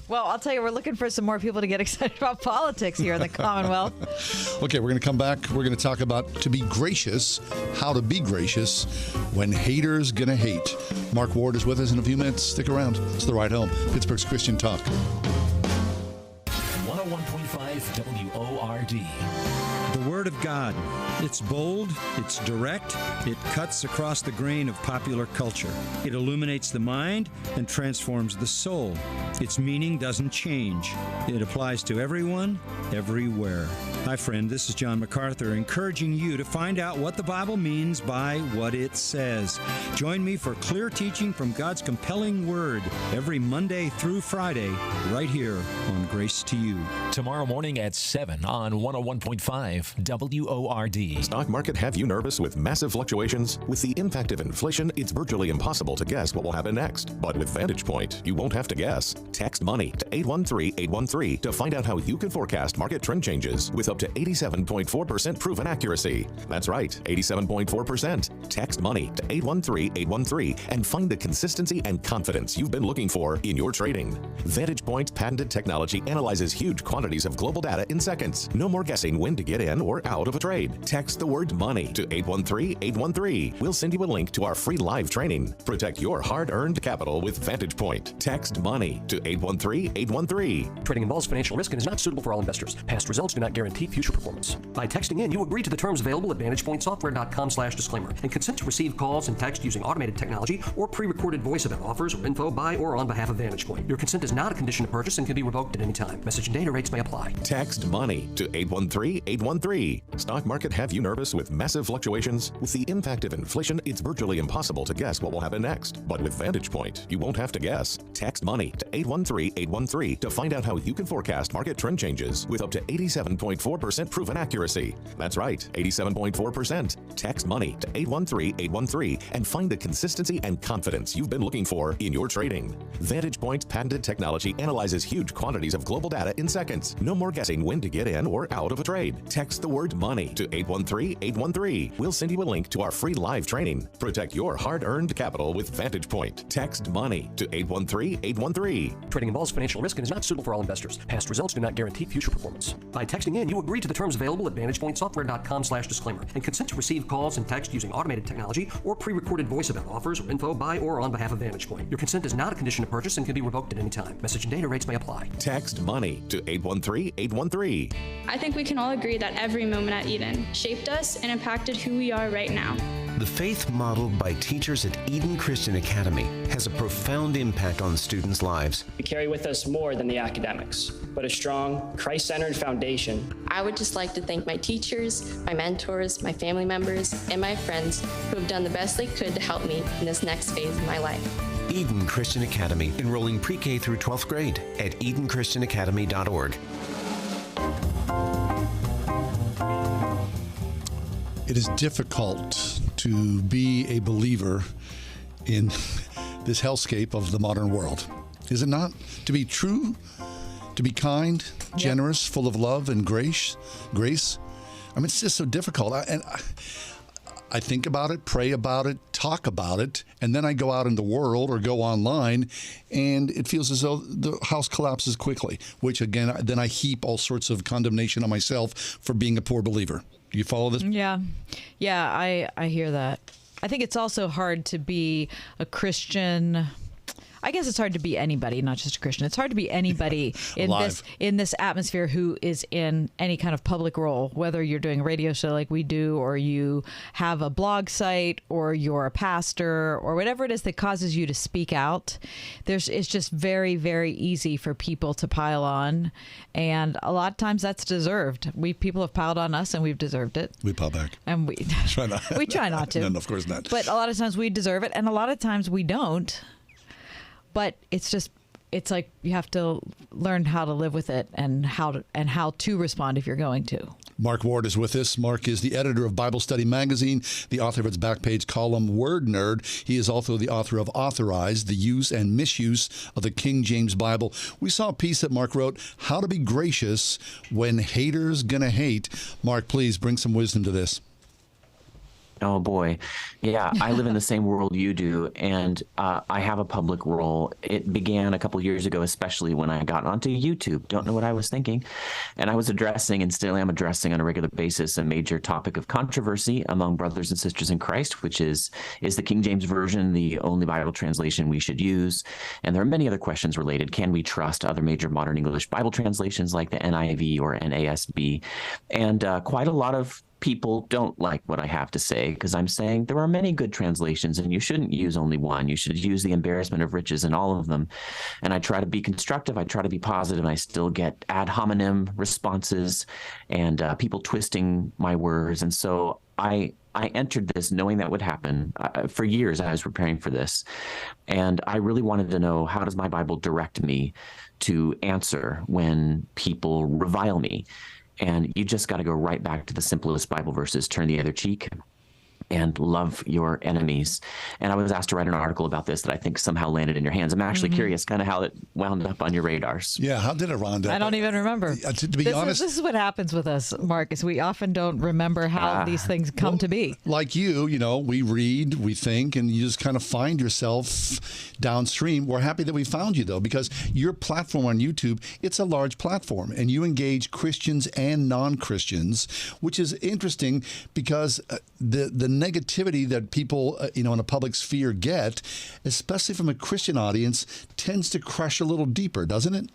Well, I'll tell you, we're looking for some more people to get excited about politics here in the Commonwealth. Okay, we're going to come back. We're going to talk about to be gracious, how to be gracious when haters going to hate. Mark Ward is with us in a few minutes. Stick around. It's The Ride Home, Pittsburgh's Christian Talk. 101.5 WORD. The Word of God. It's bold, it's direct, it cuts across the grain of popular culture. It illuminates the mind and transforms the soul. Its meaning doesn't change. It applies to everyone, everywhere. Hi, friend. This is John MacArthur, encouraging you to find out what the Bible means by what it says. Join me for clear teaching from God's compelling Word every Monday through Friday, right here on Grace to You. Tomorrow morning at 7 on 101.5 WORD. Stock market have you nervous with massive fluctuations? With the impact of inflation, it's virtually impossible to guess what will happen next. But with Vantage Point, you won't have to guess. Text money to 813-813 to find out how you can forecast market trend changes with up to 87.4% proven accuracy. That's right, 87.4%. Text money to 813-813 and find the consistency and confidence you've been looking for in your trading. Vantage Point's patented technology analyzes huge quantities of global data in seconds. No more guessing when to get in or out of a trade. Text the word money to 813-813. We'll send you a link to our free live training. Protect your hard-earned capital with Vantage Point. Text money to 813-813. Trading involves financial risk and is not suitable for all investors. Past results do not guarantee future performance. By texting in, you agree to the terms available at VantagePointSoftware.com/disclaimer and consent to receive calls and text using automated technology or pre-recorded voice about offers or info by or on behalf of Vantage Point. Your consent is not a condition of purchase and can be revoked at any time. Message and data rates may apply. Text money to 813-813. Stock market have you nervous with massive fluctuations? With the impact of inflation, it's virtually impossible to guess what will happen next. But with Vantage Point, you won't have to guess. Text money to 813-813 to find out how you can forecast market trend changes with up to 87.4% proven accuracy. That's right, 87.4%. Text money to 813-813 and find the consistency and confidence you've been looking for in your trading. Vantage Point's patented technology analyzes huge quantities of global data in seconds. No more guessing when to get in or out of a trade. Text the word money to 813-813. We'll send you a link to our free live training. Protect your hard-earned capital with Vantage Point. Text money to 813-813. Trading involves financial risk and is not suitable for all investors. Past results do not guarantee future performance. By texting in, you agree to the terms available at VantagePointSoftware.com/disclaimer and consent to receive calls and text using automated technology or pre-recorded voice about offers or info by or on behalf of Vantage Point. Your consent is not a condition of purchase and can be revoked at any time. Message and data rates may apply. Text money to 813-813. I think we can all agree that every moment at Eden shaped us and impacted who we are right now. The faith modeled by teachers at Eden Christian Academy has a profound impact on students' lives. We carry with us more than the academics, but a strong, Christ-centered foundation. I would just like to thank my teachers, my mentors, my family members, and my friends who have done the best they could to help me in this next phase of my life. Eden Christian Academy, enrolling pre-K through 12th grade at EdenChristianAcademy.org. It is difficult to be a believer in this hellscape of the modern world, is it not? To be true, to be kind, generous, full of love and grace. I mean, it's just so difficult. I think about it, pray about it, talk about it, and then I go out in the world or go online, and it feels as though the house collapses quickly, which again, then I heap all sorts of condemnation on myself for being a poor believer. Do you follow this? Yeah, I hear that. I think it's also hard to be a Christian. I guess it's hard to be anybody, not just a Christian. It's hard to be anybody in this atmosphere who is in any kind of public role, whether you're doing a radio show like we do, or you have a blog site, or you're a pastor, or whatever it is that causes you to speak out. It's just very, very easy for people to pile on, and a lot of times that's deserved. People have piled on us, and we've deserved it. We pile back, and we try not. We try not to. No, of course not. But a lot of times we deserve it, and a lot of times we don't. But it's like you have to learn how to live with it and how to respond if you're going to. Mark Ward is with us. Mark is the editor of Bible Study Magazine, the author of its back page column, Word Nerd. He is also the author of Authorized, the Use and Misuse of the King James Bible. We saw a piece that Mark wrote, How to Be Gracious When Haters Gonna Hate. Mark, please bring some wisdom to this. Oh, boy. Yeah, I live in the same world you do, and I have a public role. It began a couple years ago, especially when I got onto YouTube. Don't know what I was thinking. And I was addressing, and still am addressing on a regular basis, a major topic of controversy among brothers and sisters in Christ, which is the King James Version the only Bible translation we should use? And there are many other questions related. Can we trust other major modern English Bible translations like the NIV or NASB? And quite a lot of people don't like what I have to say, because I'm saying there are many good translations and you shouldn't use only one. You should use the embarrassment of riches in all of them. And I try to be constructive. I try to be positive. I still get ad hominem responses and people twisting my words. And so I entered this knowing that would happen. For years, I was preparing for this. And I really wanted to know, how does my Bible direct me to answer when people revile me? And you just got to go right back to the simplest Bible verses, turn the other cheek, and love your enemies. And I was asked to write an article about this that I think somehow landed in your hands. I'm actually curious kind of how it wound up on your radars. Yeah, how did it round up? I don't even remember. To be honest, this is what happens with us, Marcus. We often don't remember how these things come to be. Like you know, we read, we think, and you just kind of find yourself downstream. We're happy that we found you, though, because your platform on YouTube, it's a large platform, and you engage Christians and non-Christians, which is interesting because the negativity that people, in a public sphere get, especially from a Christian audience, tends to crush a little deeper, doesn't it?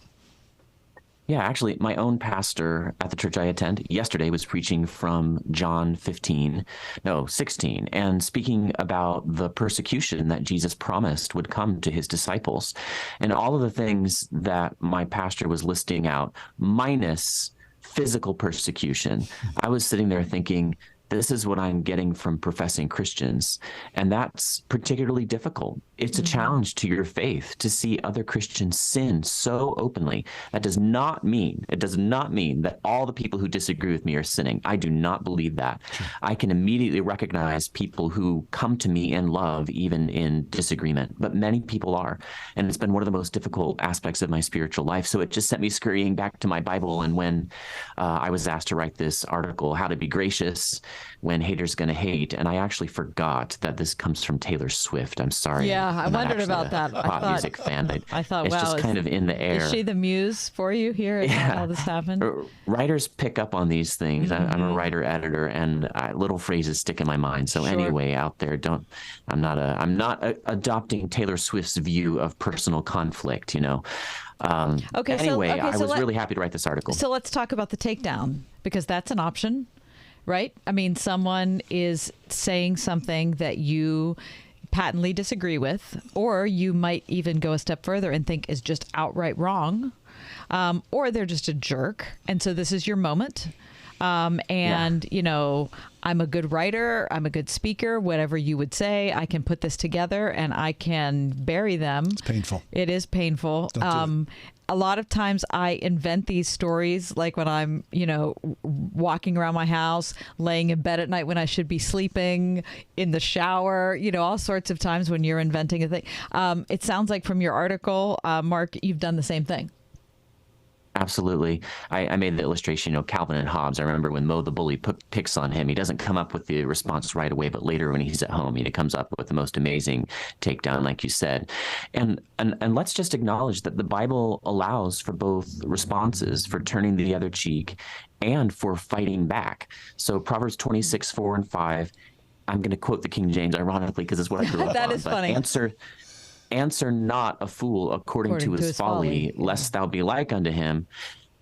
Yeah, actually, my own pastor at the church I attend yesterday was preaching from John 16, and speaking about the persecution that Jesus promised would come to his disciples. And all of the things that my pastor was listing out, minus physical persecution, I was sitting there thinking, this is what I'm getting from professing Christians. And that's particularly difficult. It's a challenge to your faith to see other Christians sin so openly. It does not mean that all the people who disagree with me are sinning. I do not believe that. I can immediately recognize people who come to me in love, even in disagreement, but many people are. And it's been one of the most difficult aspects of my spiritual life. So it just sent me scurrying back to my Bible. And when I was asked to write this article, How to Be Gracious When Haters Gonna Hate, and I actually forgot that this comes from Taylor Swift. I'm sorry. Yeah, I wondered about that. Pop music fan. I thought, it's wow, just kind of in the air. Is she the muse for you here? Is that how this happened? Writers pick up on these things. I'm a writer editor, and little phrases stick in my mind. So anyway, out there, I'm not adopting Taylor Swift's view of personal conflict. I was really happy to write this article. So let's talk about the takedown, because that's an option. Right? I mean, someone is saying something that you patently disagree with, or you might even go a step further and think is just outright wrong, or they're just a jerk. And so this is your moment. I'm a good writer, I'm a good speaker, whatever you would say, I can put this together and I can bury them. It's painful. It is painful. A lot of times I invent these stories, like when I'm, walking around my house, laying in bed at night when I should be sleeping, in the shower, all sorts of times when you're inventing a thing. It sounds like from your article, Mark, you've done the same thing. Absolutely. I made the illustration, Calvin and Hobbes. I remember when Mo the bully picks on him, he doesn't come up with the response right away, but later when he's at home, he comes up with the most amazing takedown, like you said. And let's just acknowledge that the Bible allows for both responses, for turning the other cheek and for fighting back. So Proverbs 26:4 and 5, I'm going to quote the King James, ironically, because it's what I grew up on. That is funny. answer not a fool according to his folly, lest thou be like unto him.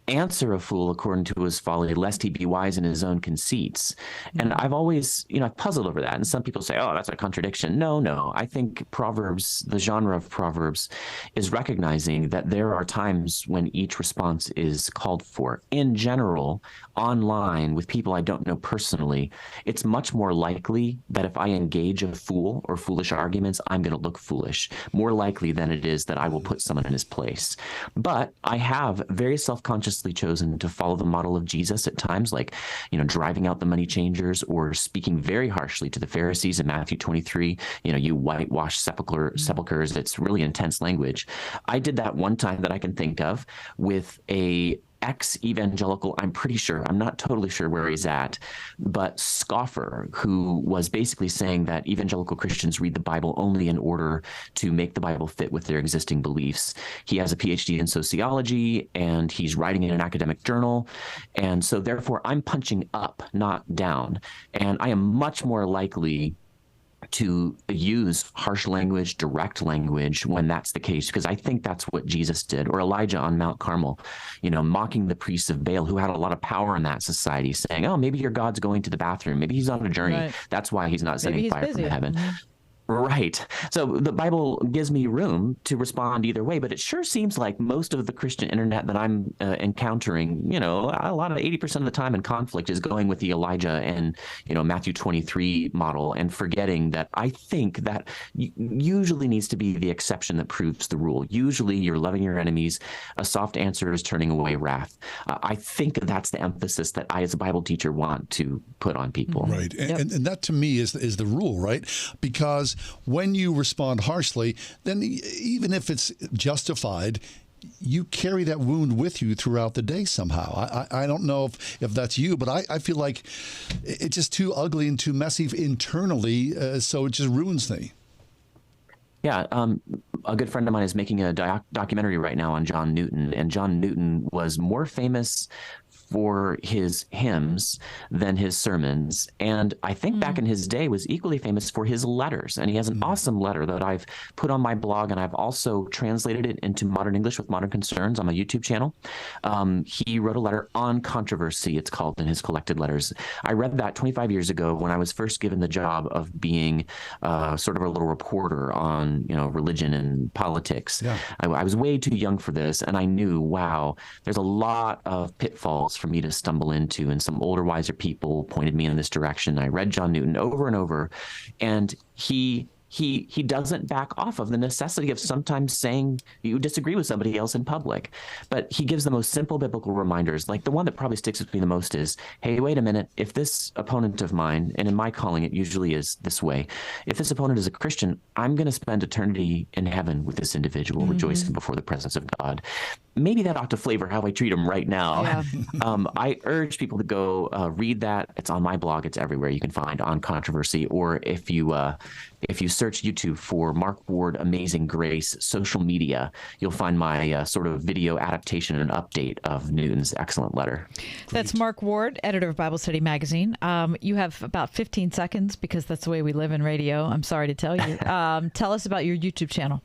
Answer a fool according to his folly, lest he be wise in his own conceits. And I've always, I've puzzled over that. And some people say, oh, that's a contradiction. No. I think Proverbs, the genre of Proverbs, is recognizing that there are times when each response is called for. In general, online, with people I don't know personally, it's much more likely that if I engage a fool or foolish arguments, I'm going to look foolish, more likely than it is that I will put someone in his place. But I have very self-conscious chosen to follow the model of Jesus at times, like, driving out the money changers or speaking very harshly to the Pharisees in Matthew 23, you whitewash sepulchers. It's really intense language. I did that one time that I can think of with a ex-evangelical, I'm not totally sure where he's at, but scoffer who was basically saying that evangelical Christians read the Bible only in order to make the Bible fit with their existing beliefs. He has a PhD in sociology, and he's writing in an academic journal. And so therefore, I'm punching up, not down. And I am much more likely to use harsh language, direct language when that's the case, because I think that's what Jesus did, or Elijah on Mount Carmel, mocking the priests of Baal who had a lot of power in that society, saying, oh, maybe your God's going to the bathroom. Maybe he's on a journey. Right. That's why he's not sending fire from heaven. Mm-hmm. Right. So the Bible gives me room to respond either way, but it sure seems like most of the Christian internet that I'm encountering, a lot of 80% of the time in conflict is going with the Elijah and, Matthew 23 model, and forgetting that I think that usually needs to be the exception that proves the rule. Usually you're loving your enemies. A soft answer is turning away wrath. I think that's the emphasis that I, as a Bible teacher, want to put on people. Right. And that to me is the rule, right? Because when you respond harshly, then even if it's justified, you carry that wound with you throughout the day somehow. I don't know if that's you, but I feel like it's just too ugly and too messy internally, so it just ruins me. Yeah, a good friend of mine is making a documentary right now on John Newton, and John Newton was more famous for his hymns than his sermons, and I think back in his day was equally famous for his letters. And he has an awesome letter that I've put on my blog, and I've also translated it into modern English with Modern Concerns on my YouTube channel. He wrote a letter on controversy, it's called, in his collected letters. I read that 25 years ago when I was first given the job of being sort of a little reporter on religion and politics. Yeah. I was way too young for this, and I knew, wow, there's a lot of pitfalls for me to stumble into, and some older, wiser people pointed me in this direction. I read John Newton over and over, and he doesn't back off of the necessity of sometimes saying you disagree with somebody else in public, but he gives the most simple biblical reminders. Like the one that probably sticks with me the most is, hey, wait a minute, if this opponent of mine, and in my calling it usually is this way, if this opponent is a Christian, I'm going to spend eternity in heaven with this individual, rejoicing before the presence of God. Maybe that ought to flavor how I treat them right now. Yeah. I urge people to go read that. It's on my blog. It's everywhere you can find on controversy. Or if you search YouTube for Mark Ward, Amazing Grace, social media, you'll find my sort of video adaptation and update of Newton's excellent letter. That's Mark Ward, editor of Bible Study Magazine. You have about 15 seconds because that's the way we live in radio. I'm sorry to tell you. Tell us about your YouTube channel.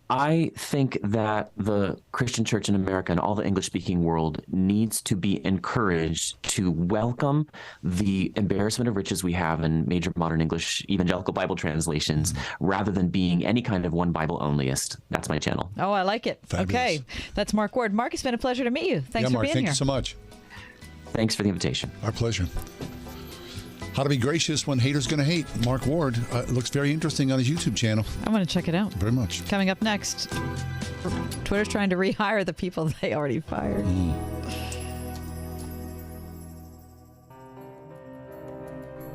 I think that the Christian church in America and all the English-speaking world needs to be encouraged to welcome the embarrassment of riches we have in major modern English evangelical Bible translations, rather than being any kind of one Bible onlyist. That's my channel. Oh, I like it. Fabulous. Okay, that's Mark Ward. Mark, it's been a pleasure to meet you. Thanks for being here. Thank you so much. Thanks for the invitation. Our pleasure. How to be gracious when haters going to hate. Mark Ward. It looks very interesting on his YouTube channel. I want to check it out. Very much. Coming up next, Twitter's trying to rehire the people they already fired.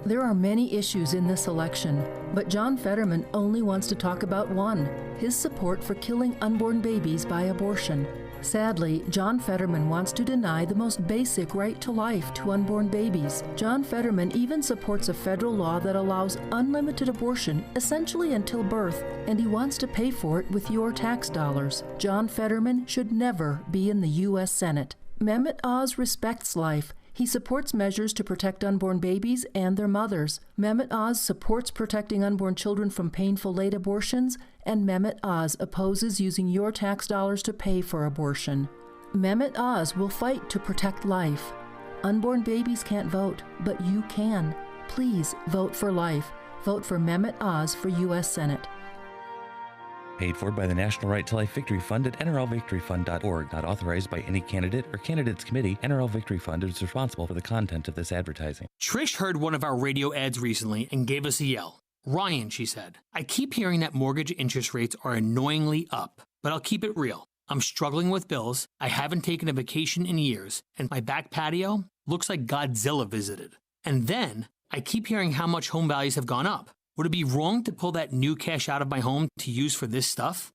There are many issues in this election, but John Fetterman only wants to talk about one: his support for killing unborn babies by abortion. Sadly, John Fetterman wants to deny the most basic right to life to unborn babies. John Fetterman even supports a federal law that allows unlimited abortion essentially until birth, and he wants to pay for it with your tax dollars. John Fetterman should never be in the U.S. Senate. Mehmet Oz respects life. He supports measures to protect unborn babies and their mothers. Mehmet Oz supports protecting unborn children from painful late abortions, and Mehmet Oz opposes using your tax dollars to pay for abortion. Mehmet Oz will fight to protect life. Unborn babies can't vote, but you can. Please vote for life. Vote for Mehmet Oz for U.S. Senate. Paid for by the National Right to Life Victory Fund at nrlvictoryfund.org. Not authorized by any candidate or candidates committee. NRL Victory Fund is responsible for the content of this advertising. Trish heard one of our radio ads recently and gave us a yell. Ryan, she said, I keep hearing that mortgage interest rates are annoyingly up, but I'll keep it real. I'm struggling with bills, I haven't taken a vacation in years, and my back patio looks like Godzilla visited. And then, I keep hearing how much home values have gone up. Would it be wrong to pull that new cash out of my home to use for this stuff?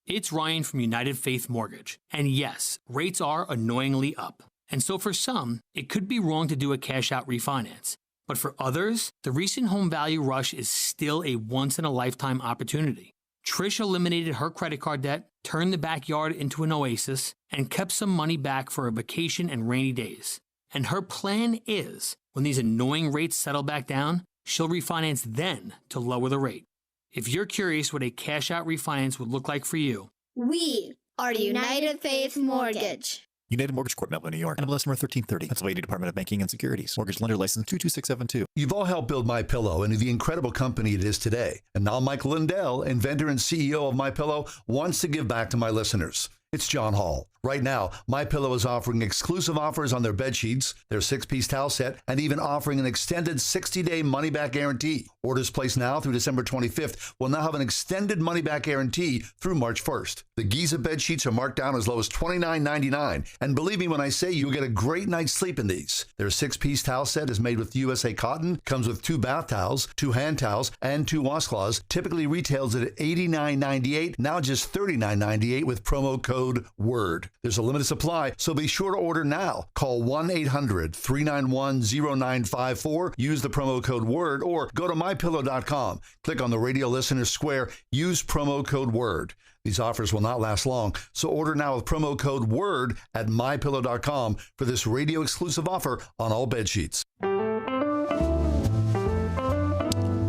It's Ryan from United Faith Mortgage. And yes, rates are annoyingly up. And so for some, it could be wrong to do a cash out refinance. But for others, the recent home value rush is still a once-in-a-lifetime opportunity. Trish eliminated her credit card debt, turned the backyard into an oasis, and kept some money back for a vacation and rainy days. And her plan is, when these annoying rates settle back down, she'll refinance then to lower the rate. If you're curious what a cash-out refinance would look like for you, we are United Faith Mortgage. United Mortgage Corp, Melville, New York. NMLS number 1330. Pennsylvania Department of Banking and Securities. Mortgage lender license 22672. You've all helped build MyPillow into the incredible company it is today. And now Mike Lindell, inventor and CEO of MyPillow, wants to give back to my listeners. It's John Hall. Right now, MyPillow is offering exclusive offers on their bed sheets, their 6-piece towel set, and even offering an extended 60-day money-back guarantee. Orders placed now through December 25th will now have an extended money-back guarantee through March 1st. The Giza bed sheets are marked down as low as $29.99. And believe me when I say you'll get a great night's sleep in these. Their 6-piece towel set is made with USA cotton, comes with 2 bath towels, 2 hand towels, and 2 washcloths. Typically retails at $89.98, now just $39.98 with promo code WORD. There's a limited supply, so be sure to order now. Call 1-800-391-0954. Use the promo code WORD or go to mypillow.com. Click on the radio listener square. Use promo code WORD. These offers will not last long, so order now with promo code WORD at mypillow.com for this radio exclusive offer on all bed sheets.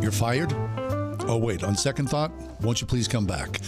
You're fired? Oh, wait, on second thought, won't you please come back?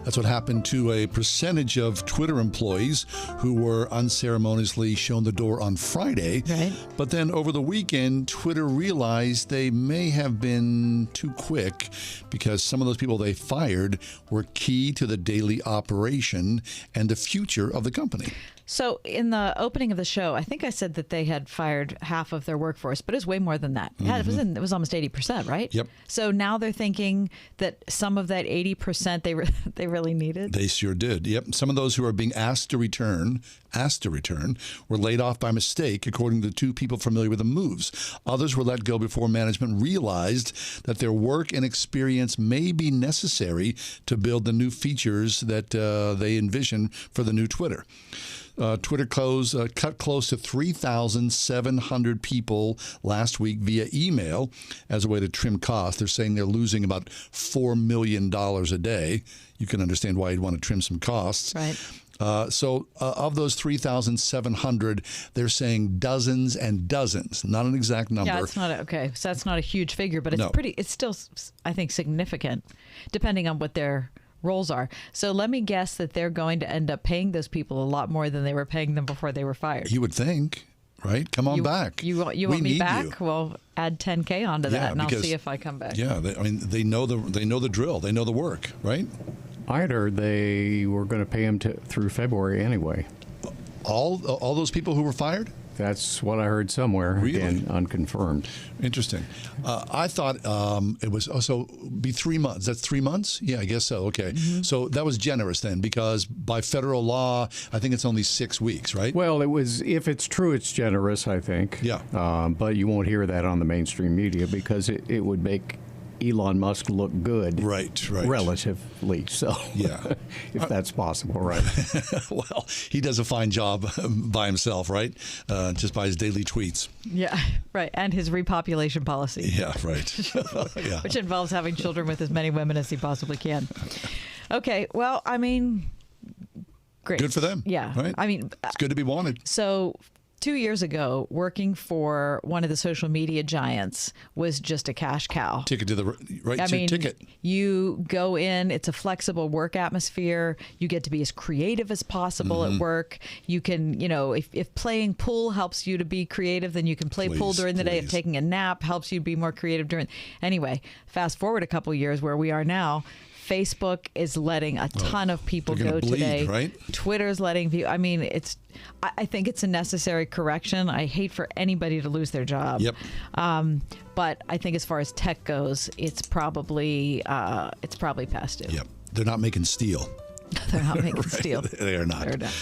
That's what happened to a percentage of Twitter employees who were unceremoniously shown the door on Friday. Right. But then over the weekend, Twitter realized they may have been too quick because some of those people they fired were key to the daily operation and the future of the company. So in the opening of the show, I think I said that they had fired half of their workforce, but it was way more than that. Mm-hmm. It was almost 80%, right? Yep. So now they're thinking that some of that 80% they really needed. They sure did. Yep. Some of those who are being asked to return, were laid off by mistake, according to 2 people familiar with the moves. Others were let go before management realized that their work and experience may be necessary to build the new features that they envision for the new Twitter. Twitter cut close to 3,700 people last week via email as a way to trim costs. They're saying they're losing about $4 million a day. You can understand why you'd want to trim some costs. Right. So of those 3,700, they're saying dozens and dozens, not an exact number. Yeah, it's not okay. So that's not a huge figure, but it's it's still, I think, significant, depending on what their roles are. So let me guess that they're going to end up paying those people a lot more than they were paying them before they were fired. You would think, right? Come on back. You want me back? Well, add $10K onto that, and I'll see if I come back. Yeah, they know the drill. They know the work, right? I had heard they were going to pay them through February anyway. All those people who were fired? That's what I heard somewhere. Really? Again, unconfirmed. Interesting. I thought it was be 3 months. That's 3 months? Yeah, I guess so. Okay. Mm-hmm. So that was generous then, because by federal law, I think it's only 6 weeks, right? Well, it was. If it's true, it's generous, I think. Yeah. But you won't hear that on the mainstream media because it would make Elon Musk look good, right, relatively. So, yeah, if that's possible, right? Well, he does a fine job by himself, right? Just by his daily tweets. Yeah, right, and his repopulation policy. Yeah, right. Yeah. Which involves having children with as many women as he possibly can. Okay, well, I mean, great. Good for them. Yeah, right. I mean, it's good to be wanted. So, 2 years ago, working for one of the social media giants was just a cash cow. Ticket to the right. I mean, ticket. You go in, it's a flexible work atmosphere. You get to be as creative as possible at work. You can, if playing pool helps you to be creative, then you can play pool during the day. If taking a nap helps you be more creative during. Anyway, fast forward a couple years where we are now. Facebook is letting a ton of people go today. Right? Twitter's letting people. I mean, I think it's a necessary correction. I hate for anybody to lose their job. Yep. But I think as far as tech goes, it's probably past due. Yep. They're not making steel. They're not making steel. They are not. They're not.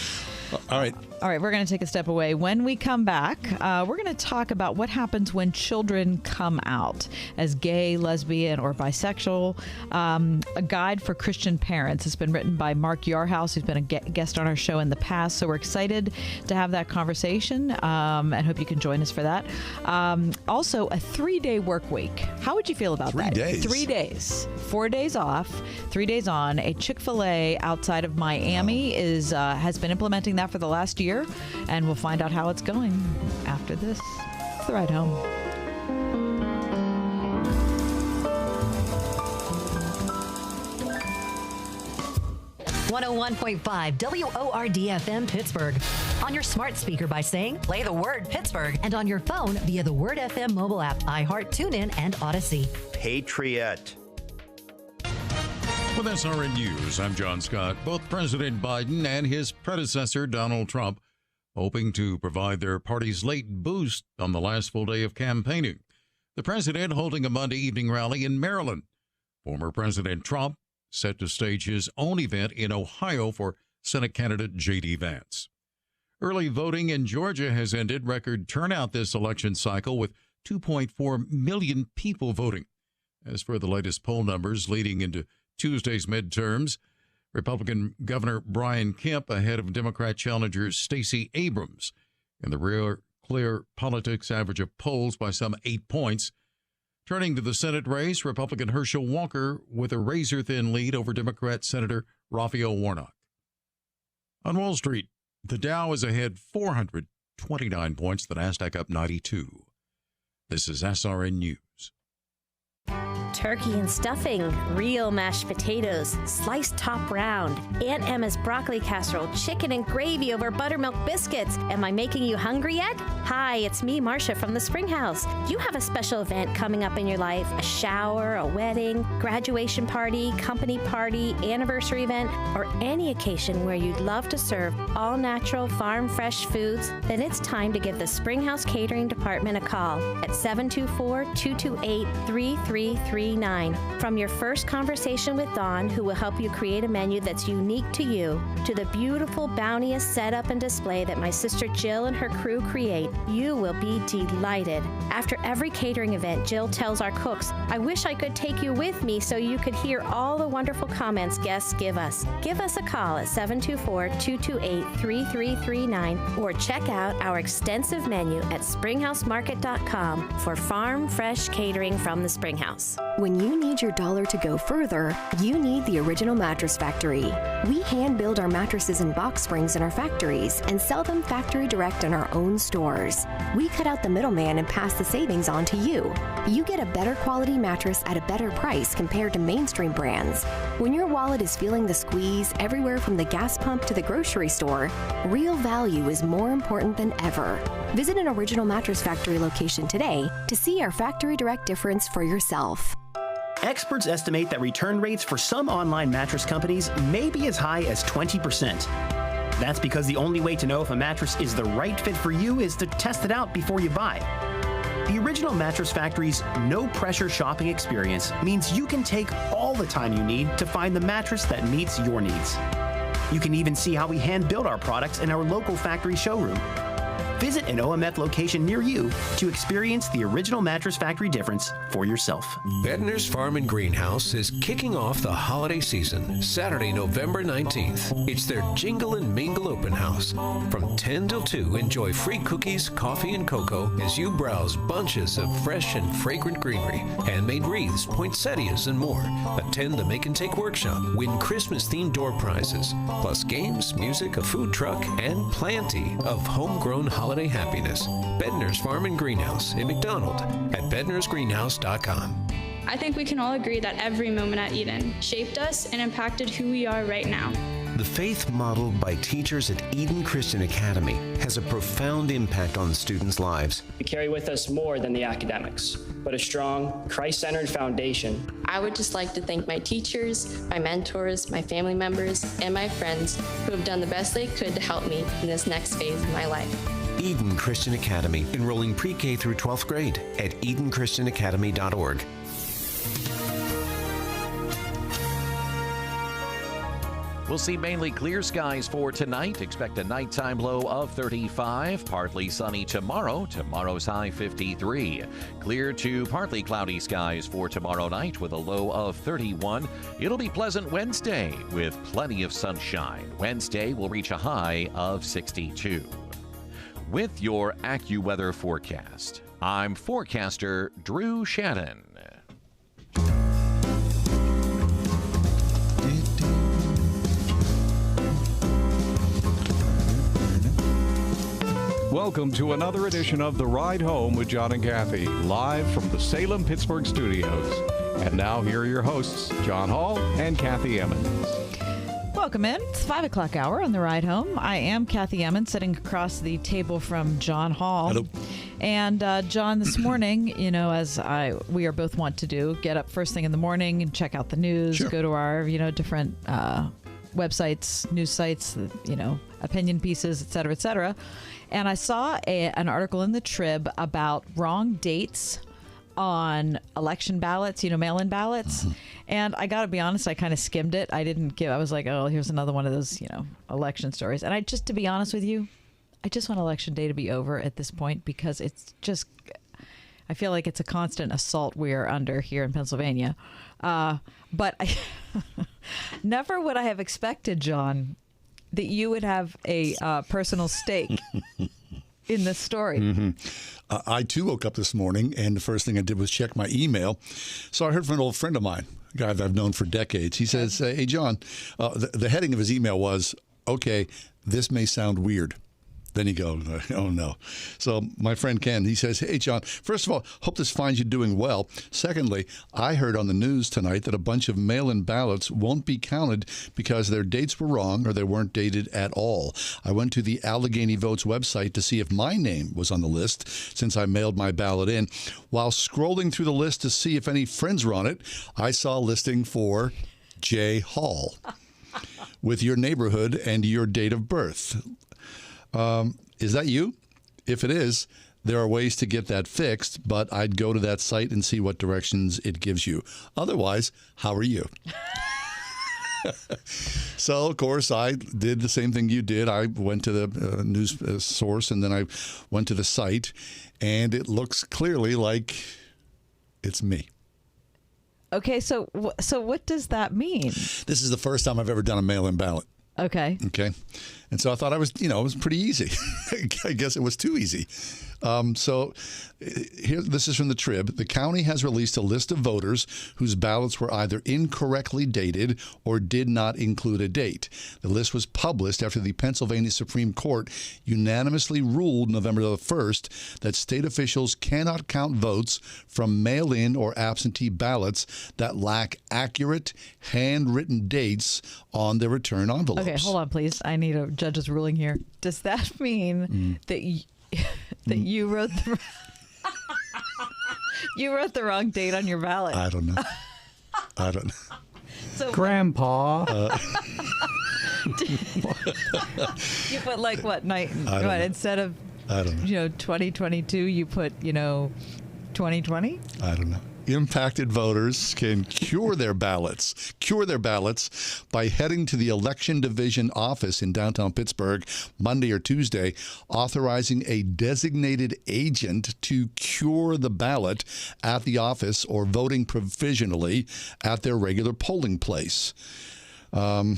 All right. We're going to take a step away. When we come back, we're going to talk about what happens when children come out as gay, lesbian, or bisexual. A guide for Christian parents has been written by Mark Yarhouse, who's been a guest on our show in the past. So we're excited to have that conversation and hope you can join us for that. Also, a 3-day work week. How would you feel about that? 3 days. 3 days. 4 days off, 3 days on. A Chick-fil-A outside of Miami has been implementing that for the last year, and we'll find out how it's going after this. It's the ride home. .5 WORD-FM Pittsburgh. On your smart speaker by saying, play the word Pittsburgh. And on your phone via the Word FM mobile app, iHeart, TuneIn, and Odyssey. Patriot. With SRN News, I'm John Scott. Both President Biden and his predecessor, Donald Trump, hoping to provide their party's late boost on the last full day of campaigning. The president holding a Monday evening rally in Maryland. Former President Trump set to stage his own event in Ohio for Senate candidate J.D. Vance. Early voting in Georgia has ended. Record turnout this election cycle with 2.4 million people voting. As for the latest poll numbers leading into Tuesday's midterms, Republican Governor Brian Kemp ahead of Democrat challenger Stacey Abrams in the Real Clear Politics average of polls by some 8 points. Turning to the Senate race, Republican Herschel Walker with a razor-thin lead over Democrat Senator Raphael Warnock. On Wall Street, the Dow is ahead 429 points, the Nasdaq up 92. This is SRN News. Turkey and stuffing, real mashed potatoes, sliced top round, Aunt Emma's broccoli casserole, chicken and gravy over buttermilk biscuits. Am I making you hungry yet? Hi, it's me, Marcia from the Spring House. Do you have a special event coming up in your life? A shower, a wedding, graduation party, company party, anniversary event, or any occasion where you'd love to serve all natural, farm fresh foods? Then it's time to give the Spring House Catering Department a call at 724-228-3339. From your first conversation with Dawn, who will help you create a menu that's unique to you, to the beautiful, bounteous setup and display that my sister Jill and her crew create, you will be delighted. After every catering event, Jill tells our cooks, I wish I could take you with me so you could hear all the wonderful comments guests give us. Give us a call at 724-228-3339 or check out our extensive menu at springhousemarket.com for farm fresh catering from the Springhouse. When you need your dollar to go further, you need the Original Mattress Factory. We hand build our mattresses and box springs in our factories and sell them factory direct in our own stores. We cut out the middleman and pass the savings on to you. You get a better quality mattress at a better price compared to mainstream brands. When your wallet is feeling the squeeze everywhere from the gas pump to the grocery store, real value is more important than ever. Visit an Original Mattress Factory location today to see our factory direct difference for yourself. Experts estimate that return rates for some online mattress companies may be as high as 20%. That's because the only way to know if a mattress is the right fit for you is to test it out before you buy. The Original Mattress Factory's no-pressure shopping experience means you can take all the time you need to find the mattress that meets your needs. You can even see how we hand-build our products in our local factory showroom. Visit an OMF location near you to experience the Original Mattress Factory difference for yourself. Bedner's Farm and Greenhouse is kicking off the holiday season Saturday, November 19th. It's their Jingle and Mingle open house. From 10 till 2, enjoy free cookies, coffee, and cocoa as you browse bunches of fresh and fragrant greenery, handmade wreaths, poinsettias, and more. Attend the Make and Take workshop, win Christmas-themed door prizes, plus games, music, a food truck, and plenty of homegrown holiday holiday happiness. Bednar's Farm and Greenhouse in McDonald at bednarsgreenhouse.com. I think we can all agree that every moment at Eden shaped us and impacted who we are right now. The faith modeled by teachers at Eden Christian Academy has a profound impact on students' lives. We carry with us more than the academics, but a strong, Christ-centered foundation. I would just like to thank my teachers, my mentors, my family members, and my friends who have done the best they could to help me in this next phase of my life. Eden Christian Academy, enrolling pre-K through 12th grade at edenchristianacademy.org. We'll see mainly clear skies for tonight. Expect a nighttime low of 35. Partly sunny tomorrow. Tomorrow's high 53. Clear to partly cloudy skies for tomorrow night with a low of 31. It'll be pleasant Wednesday with plenty of sunshine. Wednesday will reach a high of 62. With your AccuWeather forecast, I'm forecaster Drew Shannon. Welcome to another edition of The Ride Home with John and Kathy, live from the Salem-Pittsburgh studios. And now here are your hosts, John Hall and Kathy Emmons. Welcome in. It's 5 o'clock hour on The Ride Home. I am Kathy Emmons, sitting across the table from John Hall. Hello. And John, this morning, as we are both want to do, get up first thing in the morning and check out the news, Sure. go to our, different websites, news sites, opinion pieces, et cetera, et cetera. And I saw an article in the Trib about wrong dates on election ballots, mail-in ballots. And I got to be honest, I kind of skimmed it. I was like, oh, here's another one of those, election stories. And to be honest with you, I just want election day to be over at this point because it's just, I feel like it's a constant assault we're under here in Pennsylvania. But never would I have expected, John, that you would have a personal stake in this story. I, too, woke up this morning, and the first thing I did was check my email. So I heard from an old friend of mine, a guy that I've known for decades. He says, hey, John, the heading of his email was, okay, this may sound weird. Then he goes, oh, no. So my friend Ken, he says, hey, John, first of all, hope this finds you doing well. Secondly, I heard on the news tonight that a bunch of mail-in ballots won't be counted because their dates were wrong or they weren't dated at all. I went to the Allegheny Votes website to see if my name was on the list since I mailed my ballot in. While scrolling through the list to see if any friends were on it, I saw a listing for J. Hall with your neighborhood and your date of birth. Is that you? If it is, there are ways to get that fixed, but I'd go to that site and see what directions it gives you. Otherwise, how are you? So, of course, I did the same thing you did. I went to the news source, and then I went to the site, and it looks clearly like it's me. Okay, so what does that mean? This is the first time I've ever done a mail-in ballot. Okay. And so I thought it was pretty easy. I guess it was too easy. So here, this is from the Trib. The county has released a list of voters whose ballots were either incorrectly dated or did not include a date. The list was published after the Pennsylvania Supreme Court unanimously ruled November the 1st that state officials cannot count votes from mail-in or absentee ballots that lack accurate handwritten dates on their return envelopes. Okay, hold on, please. I need a judge's ruling here. Does that mean that you wrote the wrong date on your ballot? I don't know. So Grandpa. You put what night? Know. Instead of I don't know. 2022, you put 2020. I don't know. Impacted voters can cure their ballots by heading to the Election Division office in downtown Pittsburgh Monday or Tuesday, authorizing a designated agent to cure the ballot at the office or voting provisionally at their regular polling place. So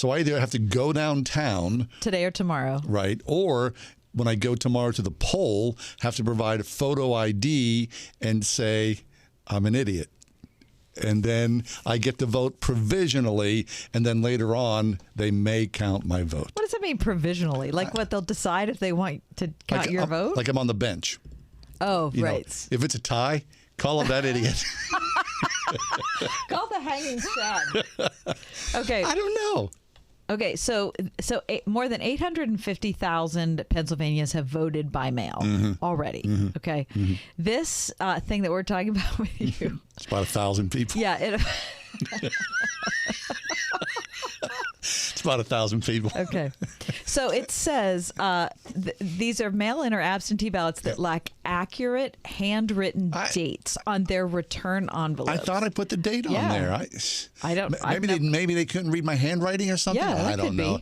I either have to go downtown today or tomorrow, right, or when I go tomorrow to the poll, have to provide a photo ID and say I'm an idiot. and then I get to vote provisionally, and then later on they may count my vote. What does that mean, provisionally? Like what, they'll decide if they want to count your vote? Like I'm on the bench. Oh, You right. know, if it's a tie, call him that idiot. Call the hanging shed. Okay. I don't know. Okay, so more than 850,000 Pennsylvanians have voted by mail already. Okay, this thing that we're talking about with you, it's about 1,000 people. Yeah, it's about 1,000 people. Okay, so it says these are mail-in or absentee ballots that lack accurate handwritten dates on their return envelopes. I thought I put the date on there. I don't. Maybe they couldn't read my handwriting or something. Yeah, I don't know.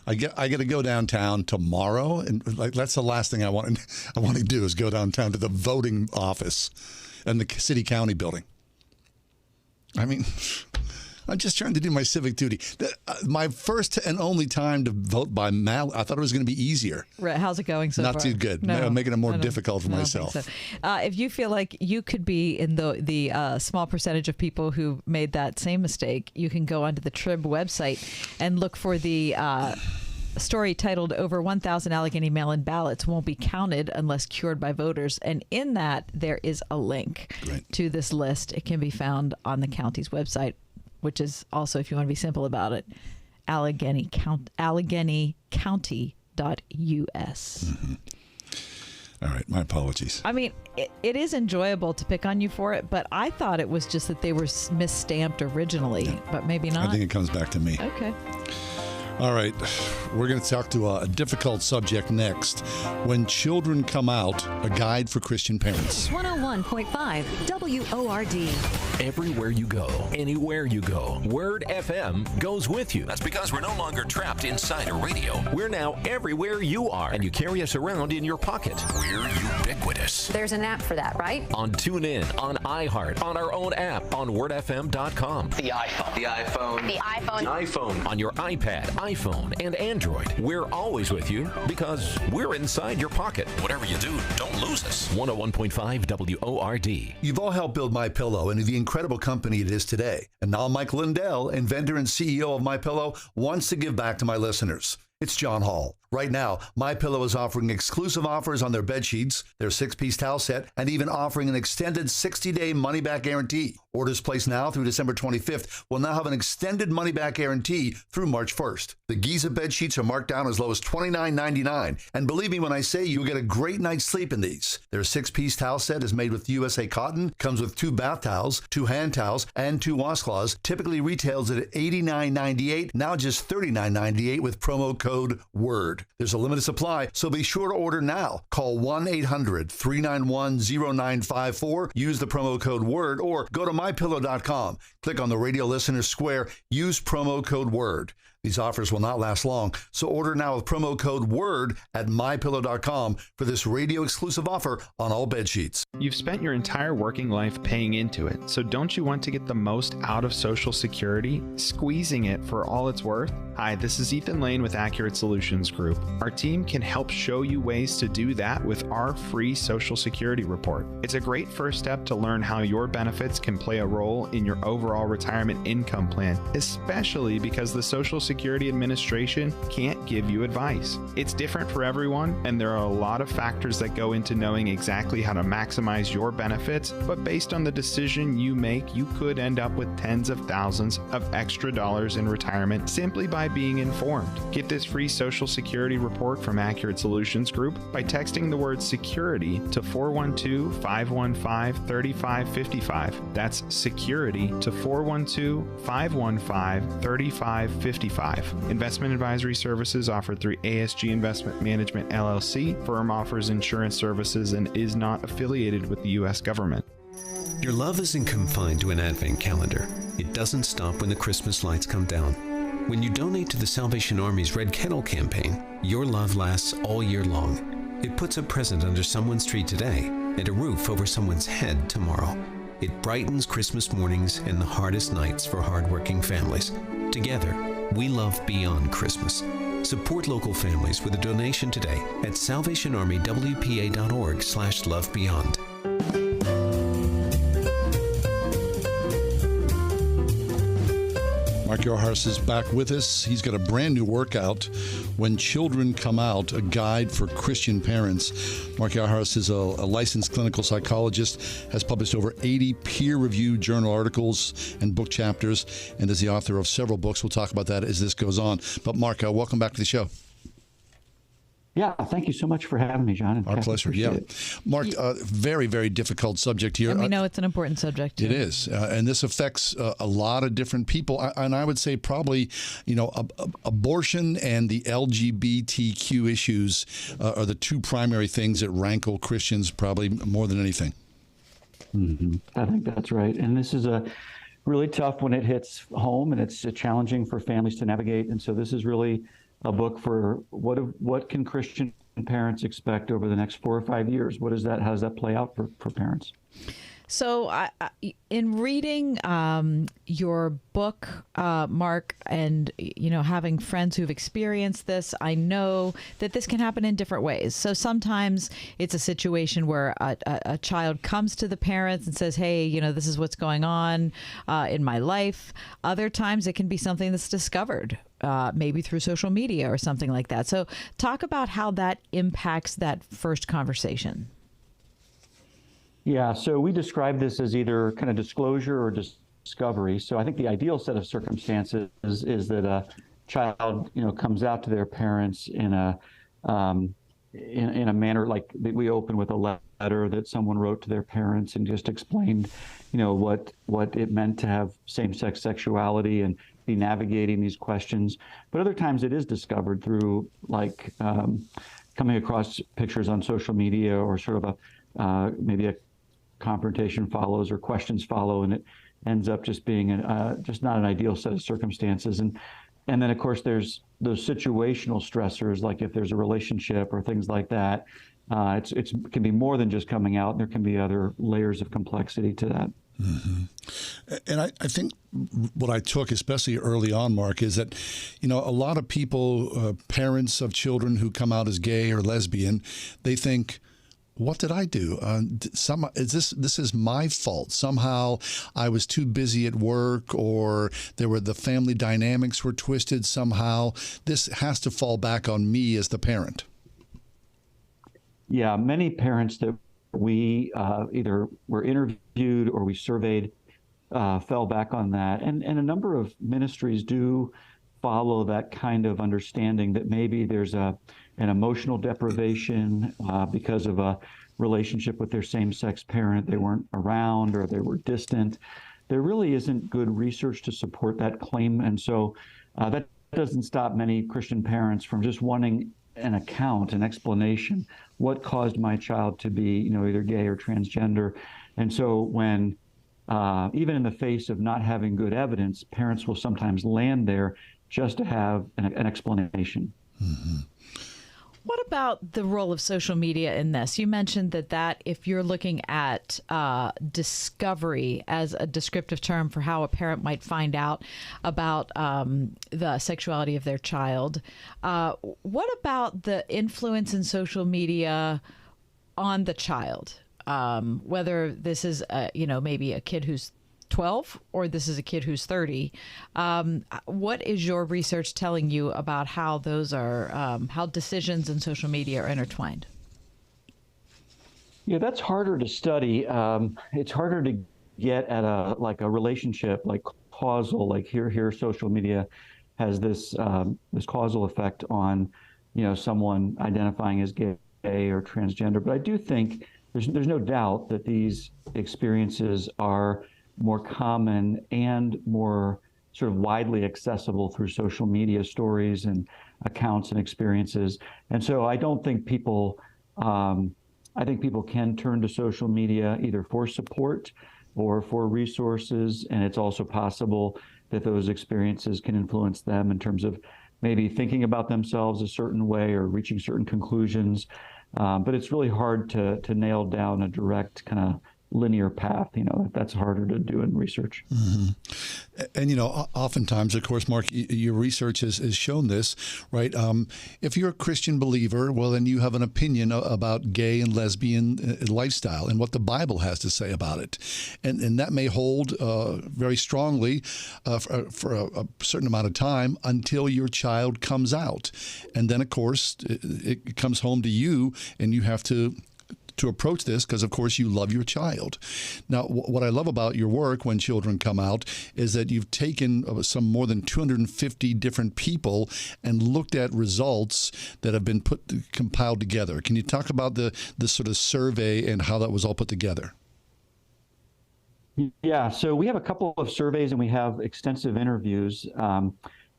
I got to go downtown tomorrow, and that's the last thing I want to do is go downtown to the voting office and the city county building. I mean, I'm just trying to do my civic duty. My first and only time to vote by mail, I thought it was going to be easier. Right. How's it going so far? Not too good. No, making it more difficult for myself. So. If you feel like you could be in the small percentage of people who made that same mistake, you can go onto the Trib website and look for the story titled "Over 1,000 Allegheny Mail-in Ballots Won't Be Counted Unless Cured by Voters." And in that, there is a link to this list. It can be found on the county's website, which is also, if you want to be simple about it, AlleghenyCounty.us. All right, my apologies. I mean, it is enjoyable to pick on you for it, but I thought it was just that they were misstamped originally, but maybe not. I think it comes back to me. Okay. All right, we're going to talk to a difficult subject next. When Children Come Out, a guide for Christian parents. 101.5 WORD. Everywhere you go, anywhere you go, Word FM goes with you. That's because we're no longer trapped inside a radio. We're now everywhere you are, and you carry us around in your pocket. We're ubiquitous. There's an app for that, right? On TuneIn, on iHeart, on our own app, on wordfm.com. The iPhone. The iPhone. The iPhone. The iPhone. On your iPad, iPhone, and Android. We're always with you because we're inside your pocket. Whatever you do, don't lose us. 101.5 WORD. You've all helped build MyPillow into the incredible company it is today. And now Mike Lindell, inventor and CEO of MyPillow, wants to give back to my listeners. It's John Hall. Right now, MyPillow is offering exclusive offers on their bed sheets, their 6-piece towel set, and even offering an extended 60-day money-back guarantee. Orders placed now through December 25th will now have an extended money-back guarantee through March 1st. The Giza bed sheets are marked down as low as $29.99. And believe me when I say you'll get a great night's sleep in these. Their 6-piece towel set is made with USA cotton, comes with 2 bath towels, 2 hand towels, and 2 washcloths. Typically retails at $89.98, now just $39.98 with promo code WORD. There's a limited supply, so be sure to order now. Call 1-800-391-0954. Use the promo code WORD or go to mypillow.com. Click on the radio listener square. Use promo code WORD. These offers will not last long, so order now with promo code WORD at mypillow.com for this radio-exclusive offer on all bed sheets. You've spent your entire working life paying into it, so don't you want to get the most out of Social Security, squeezing it for all it's worth? Hi, this is Ethan Lane with Accurate Solutions Group. Our team can help show you ways to do that with our free Social Security report. It's a great first step to learn how your benefits can play a role in your overall retirement income plan, especially because the Social Security Administration can't give you advice. It's different for everyone, and there are a lot of factors that go into knowing exactly how to maximize your benefits, but based on the decision you make, you could end up with tens of thousands of extra dollars in retirement simply by being informed. Get this free Social Security report from Accurate Solutions Group by texting the word security to 412-515-3555. That's security to 412-515-3555. Investment advisory services offered through ASG Investment Management, LLC. Firm offers insurance services and is not affiliated with the U.S. government. Your love isn't confined to an advent calendar. It doesn't stop when the Christmas lights come down. When you donate to the Salvation Army's Red Kettle campaign, your love lasts all year long. It puts a present under someone's tree today and a roof over someone's head tomorrow. It brightens Christmas mornings and the hardest nights for hardworking families. Together, we love beyond Christmas. Support local families with a donation today at salvationarmywpa.org/lovebeyond. Mark Yarhars is back with us. He's got a brand new workout, When Children Come Out, a guide for Christian parents. Mark Yarhars is a licensed clinical psychologist, has published over 80 peer-reviewed journal articles and book chapters, and is the author of several books. We'll talk about that as this goes on. But Mark, welcome back to the show. Yeah, thank you so much for having me, John. Our pleasure. Yeah, Mark, very, very difficult subject here. And we know it's an important subject, too. It is, and this affects a lot of different people. And I would say probably, abortion and the LGBTQ issues are the two primary things that rankle Christians probably more than anything. Mm-hmm. I think that's right. And this is really tough when it hits home, and it's challenging for families to navigate. And so this is really a book for what can Christian parents expect over the next 4 or 5 years? How does that play out for parents? So in reading your book, Mark, and having friends who've experienced this, I know that this can happen in different ways. So sometimes it's a situation where a child comes to the parents and says, hey, this is what's going on in my life. Other times it can be something that's discovered, maybe through social media or something like that. So talk about how that impacts that first conversation. Yeah, so we describe this as either kind of disclosure or discovery. So I think the ideal set of circumstances is that a child, comes out to their parents in a manner like we open with a letter that someone wrote to their parents and just explained, what it meant to have same-sex sexuality and be navigating these questions. But other times it is discovered through coming across pictures on social media or sort of maybe a confrontation follows or questions follow, and it ends up just being just not an ideal set of circumstances. And then of course there's those situational stressors, like if there's a relationship or things like that. It can be more than just coming out, and there can be other layers of complexity to that. Mm-hmm. And I think what I took, especially early on, Mark, is that, a lot of people, parents of children who come out as gay or lesbian, they think, what did I do? This is my fault. Somehow I was too busy at work, or the family dynamics were twisted somehow. This has to fall back on me as the parent. Yeah, many parents that we either were interviewed or we surveyed fell back on that. And a number of ministries do follow that kind of understanding that maybe there's an emotional deprivation because of a relationship with their same-sex parent. They weren't around or they were distant. There really isn't good research to support that claim. And so that doesn't stop many Christian parents from just wanting an account, an explanation, what caused my child to be, either gay or transgender. And so when, even in the face of not having good evidence, parents will sometimes land there just to have an explanation. Mm-hmm. What about the role of social media in this? You mentioned that if you're looking at discovery as a descriptive term for how a parent might find out about the sexuality of their child, what about the influence in social media on the child? Whether this is, maybe a kid who's 12 or this is a kid who's 30. What is your research telling you about how those are, how decisions in social media are intertwined? Yeah, that's harder to study. It's harder to get at a relationship, like causal, like here social media has this causal effect on, someone identifying as gay or transgender. But I do think there's no doubt that these experiences are more common and more sort of widely accessible through social media stories and accounts and experiences. And so I don't think people, I think people can turn to social media either for support or for resources. And it's also possible that those experiences can influence them in terms of maybe thinking about themselves a certain way or reaching certain conclusions. But it's really hard to nail down a direct kind of linear path. That's harder to do in research. Mm-hmm. And, oftentimes, of course, Mark, your research has shown this, right? If you're a Christian believer, well, then you have an opinion about gay and lesbian lifestyle and what the Bible has to say about it. And that may hold very strongly for a certain amount of time until your child comes out. And then, of course, it comes home to you, and you have to approach this because, of course, you love your child. Now, what I love about your work when children come out is that you've taken some more than 250 different people and looked at results that have been compiled together. Can you talk about the sort of survey and how that was all put together? Yeah, so we have a couple of surveys and we have extensive interviews.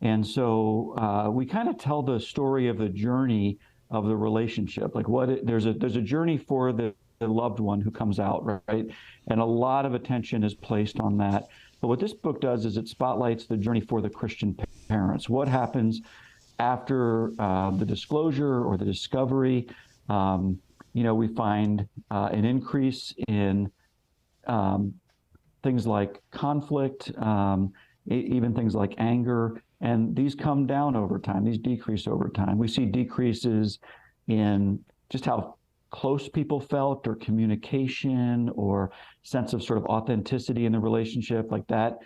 And so we kind of tell the story of the journey of the relationship. Like there's a journey for the loved one who comes out, right? And a lot of attention is placed on that. But what this book does is it spotlights the journey for the Christian parents. What happens after the disclosure or the discovery? We find an increase in things like conflict, even things like anger. And these come down over time. These decrease over time. We see decreases in just how close people felt, or communication, or sense of sort of authenticity in the relationship. Like that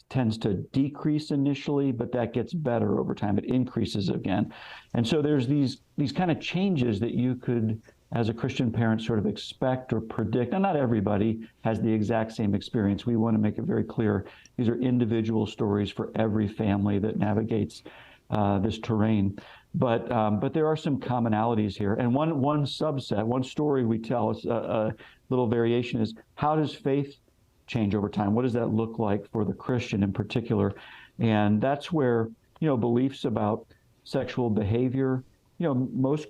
tends to decrease initially, but that gets better over time. It increases again. And so there's these kind of changes that you could, as a Christian parent, sort of expect or predict. And not everybody has the exact same experience. We want to make it very clear these are individual stories for every family that navigates this terrain. But there are some commonalities here. And one subset, one story we tell, a little variation, is how does faith change over time? What does that look like for the Christian in particular? And that's where, beliefs about sexual behavior, most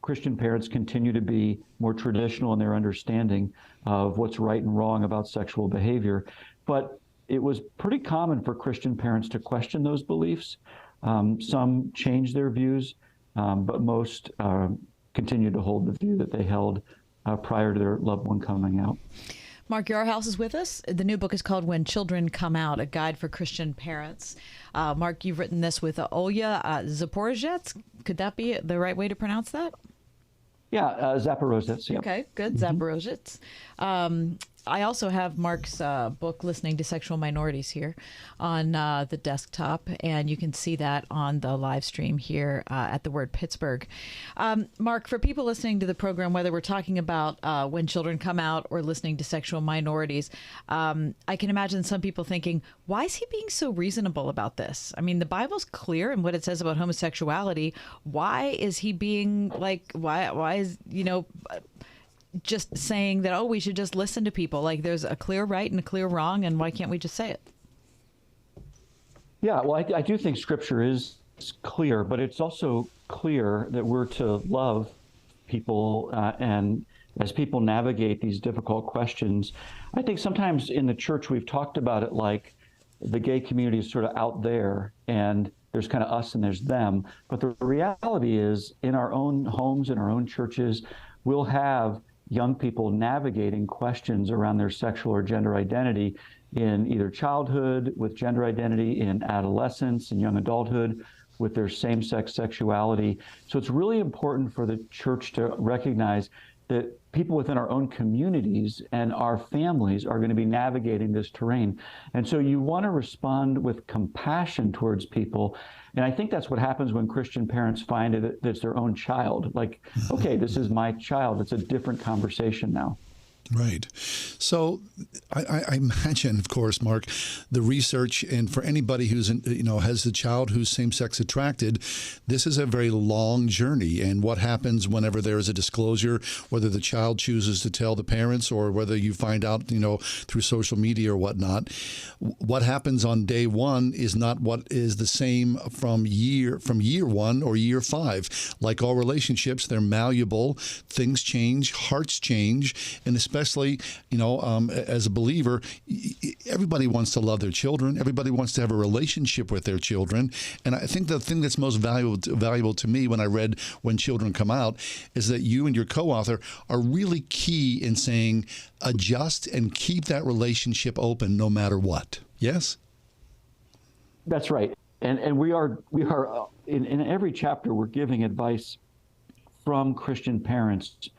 Christian parents continue to be more traditional in their understanding of what's right and wrong about sexual behavior. But it was pretty common for Christian parents to question those beliefs. Some changed their views, but most continued to hold the view that they held prior to their loved one coming out. Mark Yarhouse is with us. The new book is called When Children Come Out, A Guide for Christian Parents. Mark, you've written this with Olya Zaporozhets. Could that be the right way to pronounce that? Yeah, Zaporozhets. Yeah. Okay, good. Zaporozhets. I also have Mark's book, Listening to Sexual Minorities, here on the desktop, and you can see that on the live stream here at the Word Pittsburgh. Mark, for people listening to the program, whether we're talking about When Children Come Out or listening to Sexual Minorities, I can imagine some people thinking, why is he being so reasonable about this? I mean, the Bible's clear in what it says about homosexuality. Why is he being like, why is, just saying that, we should just listen to people? Like, there's a clear right and a clear wrong, and why can't we just say it? Yeah, well, I do think Scripture is clear, but it's also clear that we're to love people, and as people navigate these difficult questions, I think sometimes in the church we've talked about it like the gay community is sort of out there, and there's kind of us and there's them. But the reality is, in our own homes, in our own churches, we'll have young people navigating questions around their sexual or gender identity in either childhood, with gender identity, in adolescence, in young adulthood, with their same-sex sexuality. So it's really important for the church to recognize that people within our own communities and our families are going to be navigating this terrain. And so you want to respond with compassion towards people. And I think that's what happens when Christian parents find that it's their own child. Like, okay, this is my child. It's a different conversation now. Right. So I imagine, of course, Mark, the research, and for anybody who's, has a child who's same-sex attracted, this is a very long journey. And what happens whenever there is a disclosure, whether the child chooses to tell the parents or whether you find out, through social media or whatnot, what happens on day one is not what is the same from year one or year 5. Like all relationships, they're malleable. Things change, hearts change, and especially especially, as a believer, everybody wants to love their children. Everybody wants to have a relationship with their children. And I think the thing that's most valuable to me when I read When Children Come Out is that you and your co-author are really key in saying adjust and keep that relationship open no matter what. Yes? That's right. And we are in every chapter, we're giving advice from Christian parents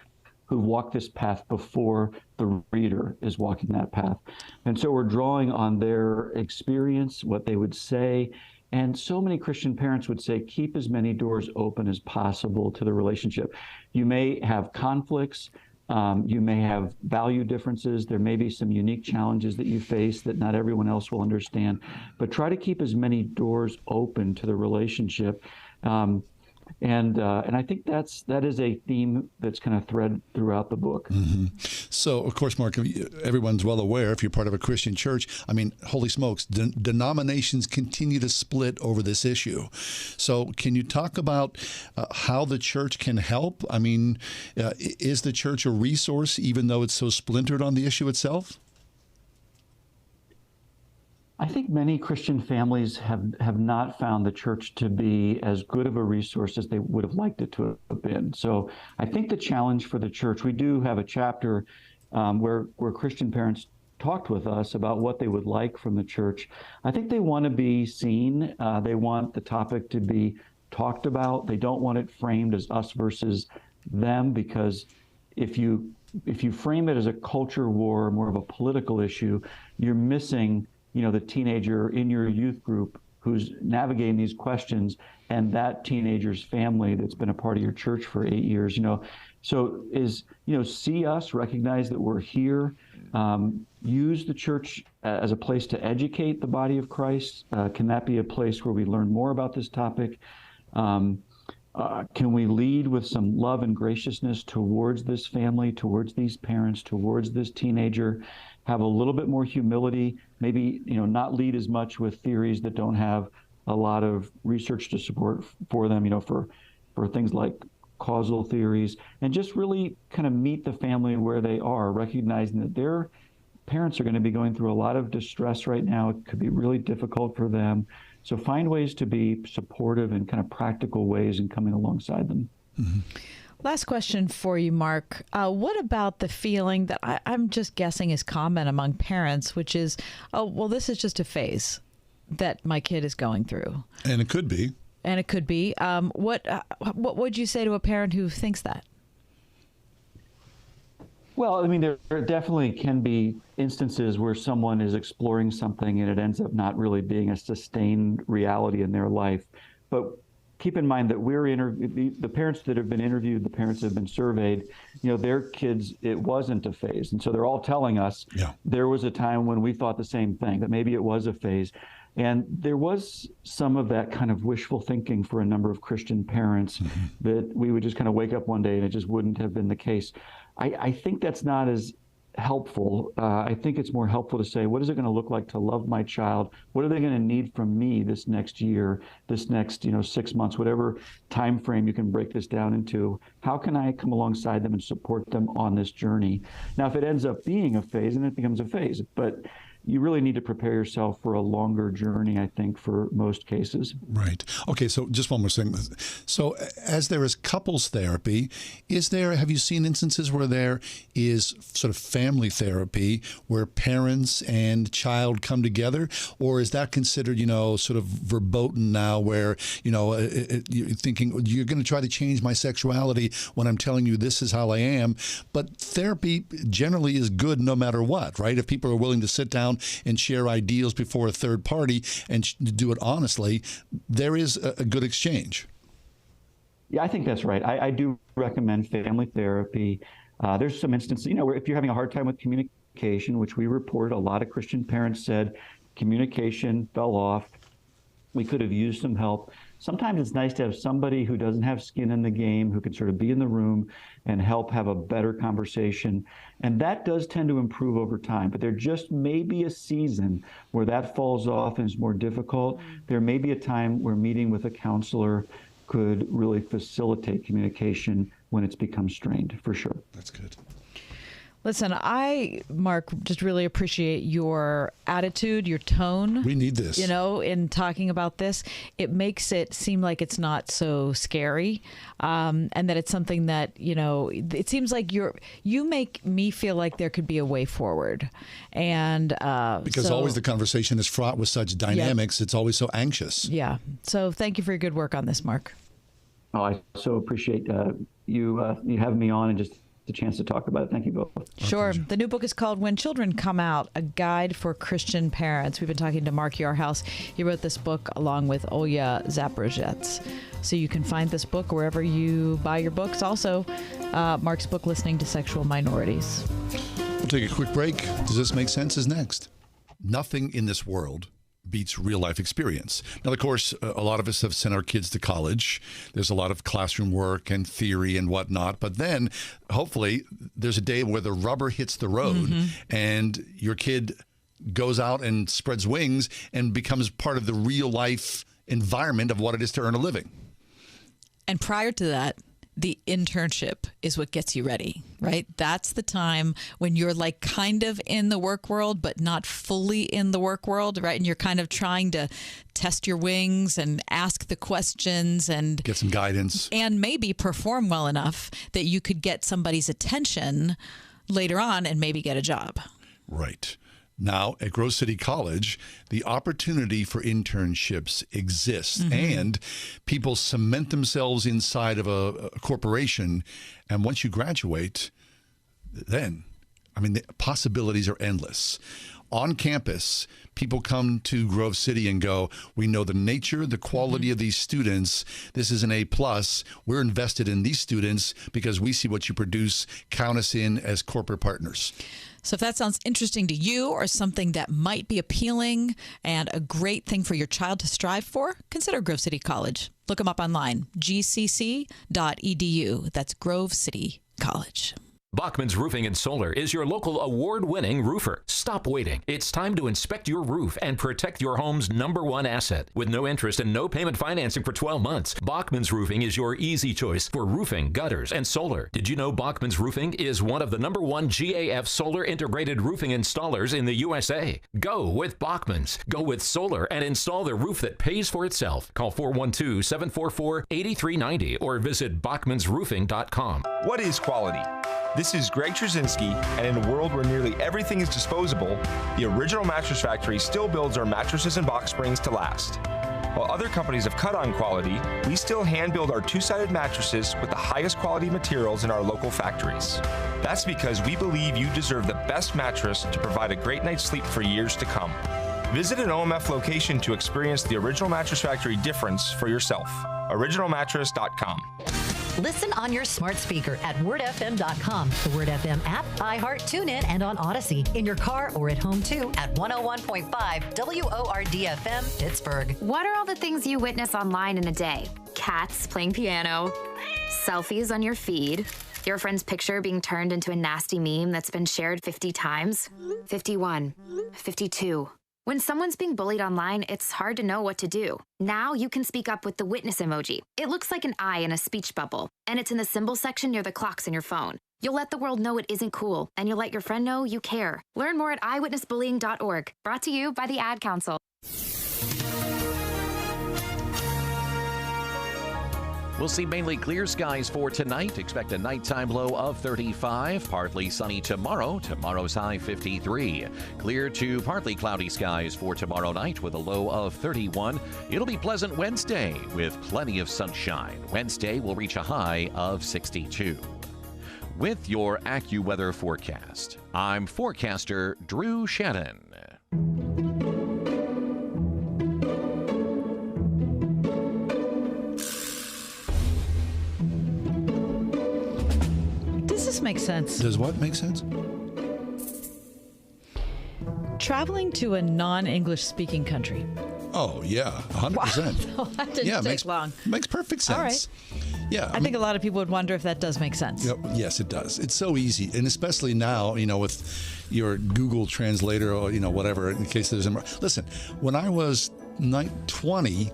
who walked this path before the reader is walking that path. And so we're drawing on their experience, what they would say. And so many Christian parents would say, keep as many doors open as possible to the relationship. You may have conflicts. You may have value differences. There may be some unique challenges that you face that not everyone else will understand. But try to keep as many doors open to the relationship. And I think that is a theme that's kind of thread throughout the book. Mm-hmm. So, of course, Mark, everyone's well aware, if you're part of a Christian church, I mean, holy smokes, denominations continue to split over this issue. So can you talk about how the church can help? I mean, is the church a resource even though it's so splintered on the issue itself? I think many Christian families have not found the church to be as good of a resource as they would have liked it to have been. So I think the challenge for the church, we do have a chapter where Christian parents talked with us about what they would like from the church. I think they want to be seen. They want the topic to be talked about. They don't want it framed as us versus them, because if you frame it as a culture war, more of a political issue, you're missing the teenager in your youth group who's navigating these questions, and that teenager's family that's been a part of your church for 8 years, So see us, recognize that we're here, use the church as a place to educate the body of Christ. Can that be a place where we learn more about this topic? Can we lead with some love and graciousness towards this family, towards these parents, towards this teenager? Have a little bit more humility, maybe not lead as much with theories that don't have a lot of research to support for them, for things like causal theories, and just really kind of meet the family where they are, recognizing that their parents are going to be going through a lot of distress right now. It could be really difficult for them. So find ways to be supportive in kind of practical ways and coming alongside them. Mm-hmm. Last question for you, Mark. What about the feeling that I'm just guessing is common among parents, which is, oh, well, this is just a phase that my kid is going through. And it could be. What would you say to a parent who thinks that? Well, I mean, there definitely can be instances where someone is exploring something and it ends up not really being a sustained reality in their life. But keep in mind that the parents that have been interviewed, the parents that have been surveyed, their kids, it wasn't a phase. And so they're all telling us there was a time when we thought the same thing, that maybe it was a phase. And there was some of that kind of wishful thinking for a number of Christian parents that we would just kind of wake up one day and it just wouldn't have been the case. I think that's not as helpful. I think it's more helpful to say, what is it going to look like to love my child? What are they going to need from me this next year, this next 6 months, whatever time frame you can break this down into? How can I come alongside them and support them on this journey? Now, if it ends up being a phase, then it becomes a phase. But you really need to prepare yourself for a longer journey, I think, for most cases. Right. Okay, so just one more thing. So as there is couples therapy, have you seen instances where there is sort of family therapy where parents and child come together? Or is that considered, sort of verboten now where, you're thinking, you're going to try to change my sexuality when I'm telling you this is how I am? But therapy generally is good no matter what, right? If people are willing to sit down and share ideals before a third party and do it honestly, there is a good exchange. Yeah, I think that's right. I do recommend family therapy. There's some instances, where if you're having a hard time with communication, which we reported, a lot of Christian parents said communication fell off. We could have used some help. Sometimes it's nice to have somebody who doesn't have skin in the game, who can sort of be in the room and help have a better conversation. And that does tend to improve over time. But there just may be a season where that falls off and is more difficult. There may be a time where meeting with a counselor could really facilitate communication when it's become strained, for sure. That's good. Listen, Mark, just really appreciate your attitude, your tone. We need this. In talking about this. It makes it seem like it's not so scary, and that it's something that, it seems like you make me feel like there could be a way forward. And because always the conversation is fraught with such dynamics, it's always so anxious. Yeah. So thank you for your good work on this, Mark. Oh, I so appreciate you having me on and just the chance to talk about it. Thank you both. Sure. The new book is called When Children Come Out, A Guide for Christian Parents. We've been talking to Mark Yarhouse. He wrote this book along with Olya Zaporozhets. So you can find this book wherever you buy your books. Also, Mark's book, Listening to Sexual Minorities. We'll take a quick break. Does This Make Sense? Is next. Nothing in this world beats real life experience. Now, of course, a lot of us have sent our kids to college. There's a lot of classroom work and theory and whatnot. But then, hopefully, there's a day where the rubber hits the road and your kid goes out and spreads wings and becomes part of the real life environment of what it is to earn a living. And prior to that, the internship is what gets you ready, right? That's the time when you're like kind of in the work world, but not fully in the work world, right? And you're kind of trying to test your wings and ask the questions and get some guidance and maybe perform well enough that you could get somebody's attention later on and maybe get a job. Right. Now, at Grove City College, the opportunity for internships exists, and people cement themselves inside of a corporation. And once you graduate, then, the possibilities are endless. On campus, people come to Grove City and go, we know the nature, the quality of these students. This is an A+. We're invested in these students because we see what you produce. Count us in as corporate partners. So if that sounds interesting to you or something that might be appealing and a great thing for your child to strive for, consider Grove City College. Look them up online, gcc.edu. That's Grove City College. Bachman's Roofing and Solar is your local award-winning roofer. Stop waiting. It's time to inspect your roof and protect your home's #1 asset. With no interest and no payment financing for 12 months, Bachman's Roofing is your easy choice for roofing, gutters, and solar. Did you know Bachman's Roofing is one of the #1 GAF solar integrated roofing installers in the USA? Go with Bachman's. Go with solar and install the roof that pays for itself. Call 412-744-8390 or visit bachmansroofing.com. What is quality? This is Greg Trzynski, and in a world where nearly everything is disposable, the Original Mattress Factory still builds our mattresses and box springs to last. While other companies have cut on quality, we still hand build our two-sided mattresses with the highest quality materials in our local factories. That's because we believe you deserve the best mattress to provide a great night's sleep for years to come. Visit an OMF location to experience the Original Mattress Factory difference for yourself. OriginalMattress.com. Listen on your smart speaker at wordfm.com, the Word FM app, iHeart, TuneIn, and on Odyssey. In your car or at home, too, at 101.5 WORD-FM, Pittsburgh. What are all the things you witness online in a day? Cats playing piano, selfies on your feed, your friend's picture being turned into a nasty meme that's been shared 50 times, 51, 52. When someone's being bullied online, it's hard to know what to do. Now you can speak up with the witness emoji. It looks like an eye in a speech bubble, and it's in the symbol section near the clocks in your phone. You'll let the world know it isn't cool, and you'll let your friend know you care. Learn more at eyewitnessbullying.org. Brought to you by the Ad Council. We'll see mainly clear skies for tonight. Expect a nighttime low of 35. Partly sunny tomorrow. Tomorrow's high 53. Clear to partly cloudy skies for tomorrow night with a low of 31. It'll be pleasant Wednesday with plenty of sunshine. Wednesday will reach a high of 62. With your AccuWeather forecast, I'm forecaster Drew Shannon. This makes sense. Does what make sense? Traveling to a non-English speaking country. Oh, yeah, 100%. Wow. That didn't take long. Makes perfect sense. All right. Yeah. I think a lot of people would wonder if that does make sense. Yes, it does. It's so easy. And especially now, with your Google Translator or, whatever, in case there's... Listen, when I was 20,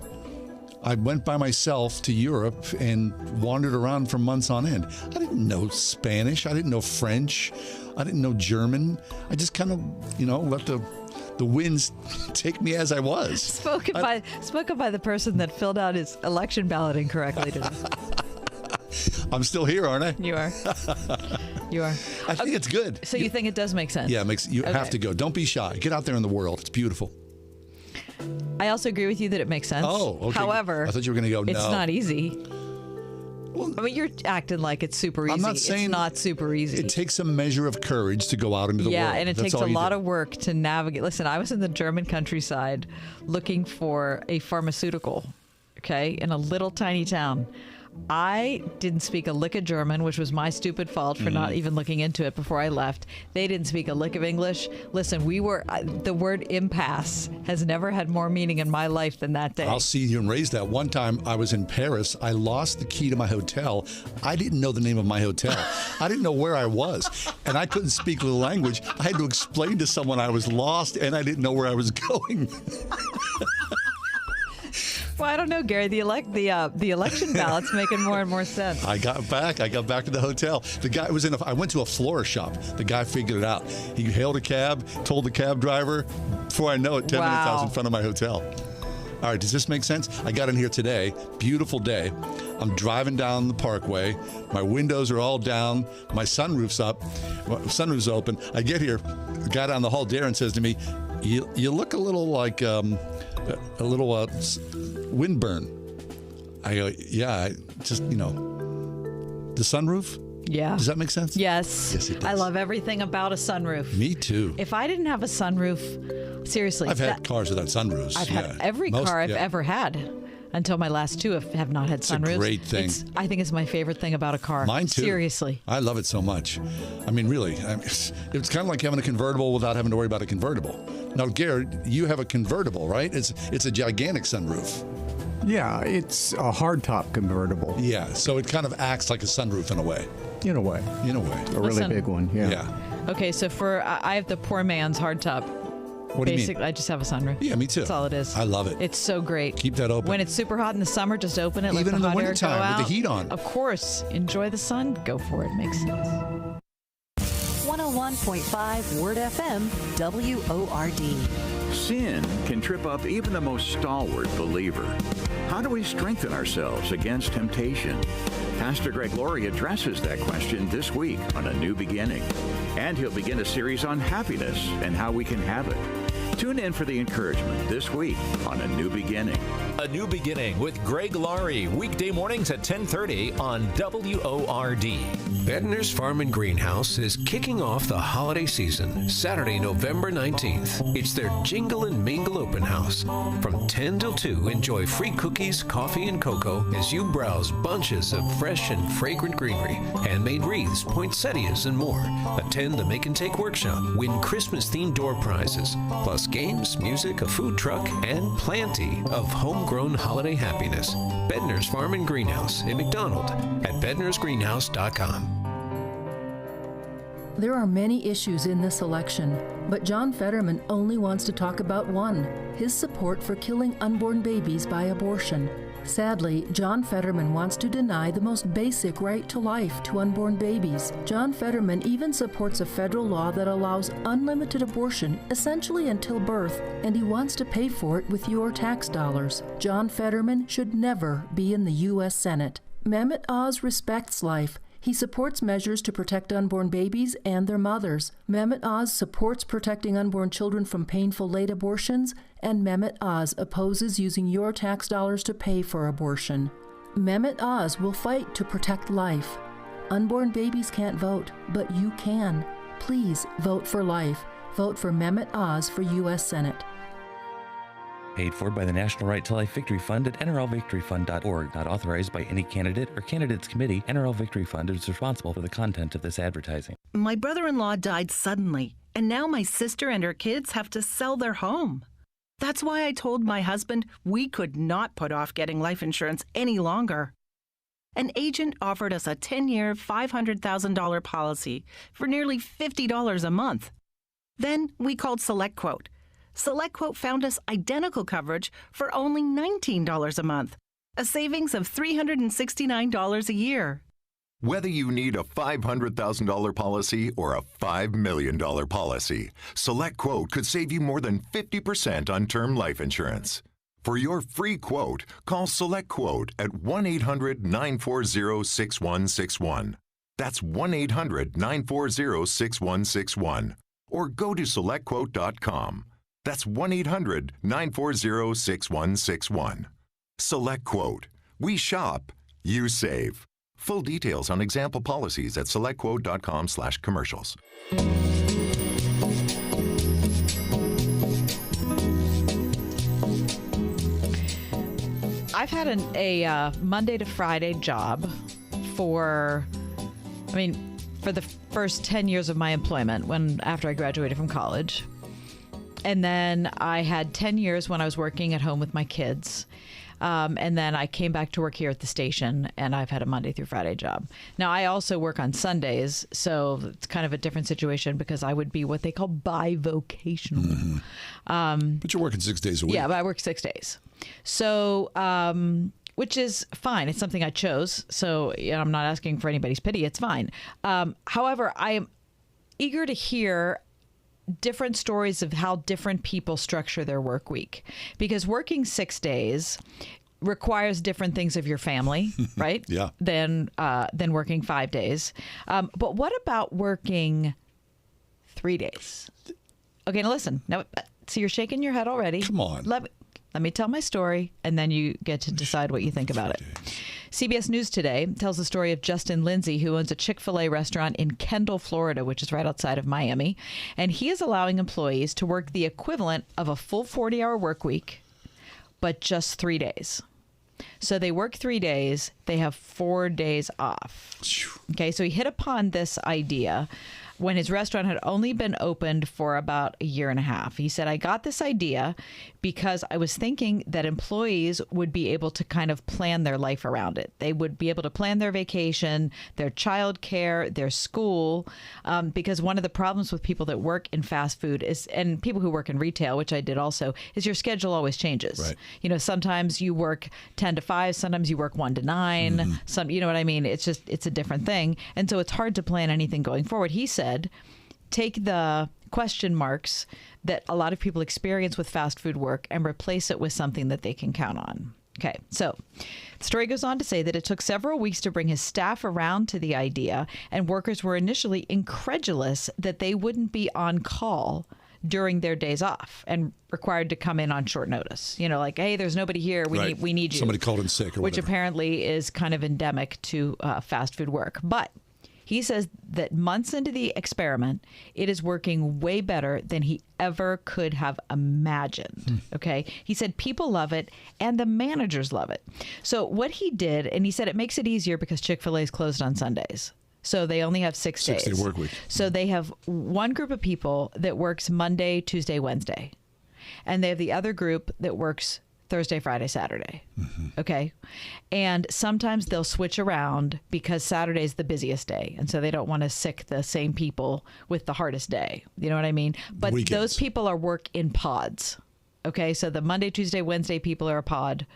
I went by myself to Europe and wandered around for months on end. I didn't know Spanish. I didn't know French. I didn't know German. I just kind of, let the winds take me as I was. Spoken by the person that filled out his election ballot incorrectly today. I'm still here, aren't I? You are. You are. I think it's good. So you think it does make sense? Yeah, you have to go. Don't be shy. Get out there in the world. It's beautiful. I also agree with you that it makes sense. Oh, okay. However, I thought you were going to go, no. It's not easy. Well, I mean, you're acting like it's super easy. I'm not saying it's not super easy. It takes a measure of courage to go out into the world. Yeah, and it takes a lot of work to navigate. Listen, I was in the German countryside looking for a pharmaceutical, in a little tiny town. I didn't speak a lick of German, which was my stupid fault for not even looking into it before I left. They didn't speak a lick of English. Listen, the word impasse has never had more meaning in my life than that day. I'll see you and raise that. One time I was in Paris. I lost the key to my hotel. I didn't know the name of my hotel. I didn't know where I was. And I couldn't speak the language. I had to explain to someone I was lost and I didn't know where I was going. Well, I don't know, Gary. The election ballot's making more and more sense. I got back to the hotel. The guy was I went to a florist shop. The guy figured it out. He hailed a cab, told the cab driver. Before I know it, 10 minutes I was in front of my hotel. All right, does this make sense? I got in here today. Beautiful day. I'm driving down the parkway. My windows are all down. My sunroof's up. Sunroof's open. I get here. The guy down the hall, Darren, says to me, "You look a little like windburn." I go, "Yeah, just the sunroof." Yeah. Does that make sense? Yes. Yes, it does. I love everything about a sunroof. Me too. If I didn't have a sunroof, seriously. I've had cars without sunroofs. I've had every car I've ever had until my last two have not had sunroofs. It's a great thing. I think it's my favorite thing about a car. Mine too. Seriously. I love it so much. I mean, really. It's kind of like having a convertible without having to worry about a convertible. Now, Garrett, you have a convertible, right? It's a gigantic sunroof. Yeah, it's a hardtop convertible. Yeah, so it kind of acts like a sunroof in a way. In a way. A really big one, yeah. Okay, so I have the poor man's hardtop. What do you mean? I just have a sunroof. Yeah, me too. That's all it is. I love it. It's so great. Keep that open. When it's super hot in the summer, just open it. Even let in the hot air go wintertime out. with the heat on. Of course. Enjoy the sun. Go for it. Makes sense. 101.5 Word FM, WORD. Sin can trip up even the most stalwart believer. How do we strengthen ourselves against temptation? Pastor Greg Laurie addresses that question this week on A New Beginning. And he'll begin a series on happiness and how we can have it. Tune in for the encouragement this week on A New Beginning. A New Beginning with Greg Laurie, weekday mornings at 10:30 on WORD. Bedner's Farm and Greenhouse is kicking off the holiday season Saturday, November 19th. It's their Jingle and Mingle Open House. From 10 till 2, enjoy free cookies, coffee, and cocoa as you browse bunches of fresh and fragrant greenery, handmade wreaths, poinsettias, and more. Attend the Make and Take workshop, win Christmas-themed door prizes, plus games, music, a food truck, and plenty of homegrown holiday happiness. Bedner's Farm and Greenhouse in McDonald at bednarsgreenhouse.com. There are many issues in this election, but John Fetterman only wants to talk about one: his support for killing unborn babies by abortion. Sadly, John Fetterman wants to deny the most basic right to life to unborn babies. John Fetterman even supports a federal law that allows unlimited abortion essentially until birth, and he wants to pay for it with your tax dollars. John Fetterman should never be in the U.S. Senate. Mehmet Oz respects life. He supports measures to protect unborn babies and their mothers. Mehmet Oz supports protecting unborn children from painful late abortions, and Mehmet Oz opposes using your tax dollars to pay for abortion. Mehmet Oz will fight to protect life. Unborn babies can't vote, but you can. Please vote for life. Vote for Mehmet Oz for U.S. Senate. Paid for by the National Right to Life Victory Fund at nrlvictoryfund.org. Not authorized by any candidate or candidates committee. NRL Victory Fund is responsible for the content of this advertising. My brother-in-law died suddenly, and now my sister and her kids have to sell their home. That's why I told my husband we could not put off getting life insurance any longer. An agent offered us a 10-year, $500,000 policy for nearly $50 a month. Then we called SelectQuote. SelectQuote found us identical coverage for only $19 a month. a savings of $369 a year. Whether you need a $500,000 policy or a $5 million policy, SelectQuote could save you more than 50% on term life insurance. For your free quote, call SelectQuote at 1-800-940-6161. That's 1-800-940-6161. Or go to SelectQuote.com. That's 1-800-940-6161. SelectQuote. We shop. You save. Full details on example policies at SelectQuote.com/commercials. I've had a Monday to Friday job for the first 10 years of my employment after I graduated from college. And then I had 10 years when I was working at home with my kids. And then I came back to work here at the station, and I've had a Monday through Friday job. Now, I also work on Sundays, so it's kind of a different situation because I would be what they call bivocational. But you're working 6 days a week. Yeah, but I work 6 days. So, which is fine. It's something I chose. So I'm not asking for anybody's pity. It's fine. However, I am eager to hear different stories of how different people structure their work week, because working 6 days requires different things of your family, right? Yeah. Than working 5 days. But what about working 3 days? Okay, now listen. Now, so you're shaking your head already. Come on. Let me tell my story, and then you get to decide what you think about it. CBS News Today tells the story of Justin Lindsay, who owns a Chick-fil-A restaurant in Kendall, Florida, which is right outside of Miami. And he is allowing employees to work the equivalent of a full 40-hour work week, but just 3 days. So they work 3 days. They have 4 days off. Okay, so he hit upon this idea when his restaurant had only been opened for about a year and a half. He said, I got this idea because I was thinking that employees would be able to kind of plan their life around it. They would be able to plan their vacation, their child care, their school, because one of the problems with people that work in fast food is, and people who work in retail, which I did also, is your schedule always changes. Right. You know, sometimes you work 10 to 5, sometimes you work 1 to 9, some, you know what I mean? It's a different thing. And so it's hard to plan anything going forward. He said, take the question marks that a lot of people experience with fast food work and replace it with something that they can count on. Okay, so the story goes on to say that it took several weeks to bring his staff around to the idea, and workers were initially incredulous that they wouldn't be on call during their days off and required to come in on short notice. You know, like, hey, there's nobody here. We need you. Somebody called in sick or which whatever. apparently is kind of endemic to fast food work. But he says that months into the experiment, it is working way better than he ever could have imagined. Okay. He said people love it and the managers love it. So what he did, and he said it makes it easier because Chick-fil-A is closed on Sundays. So they only have 6 days. 6 day work week. So they have one group of people that works Monday, Tuesday, Wednesday. And they have the other group that works Thursday, Friday, Saturday. Okay. And sometimes they'll switch around because Saturday's the busiest day. And so they don't want to sick the same people with the hardest day. You know what I mean? But Weekends. Those people are work in pods. Okay. So the Monday, Tuesday, Wednesday people are a pod.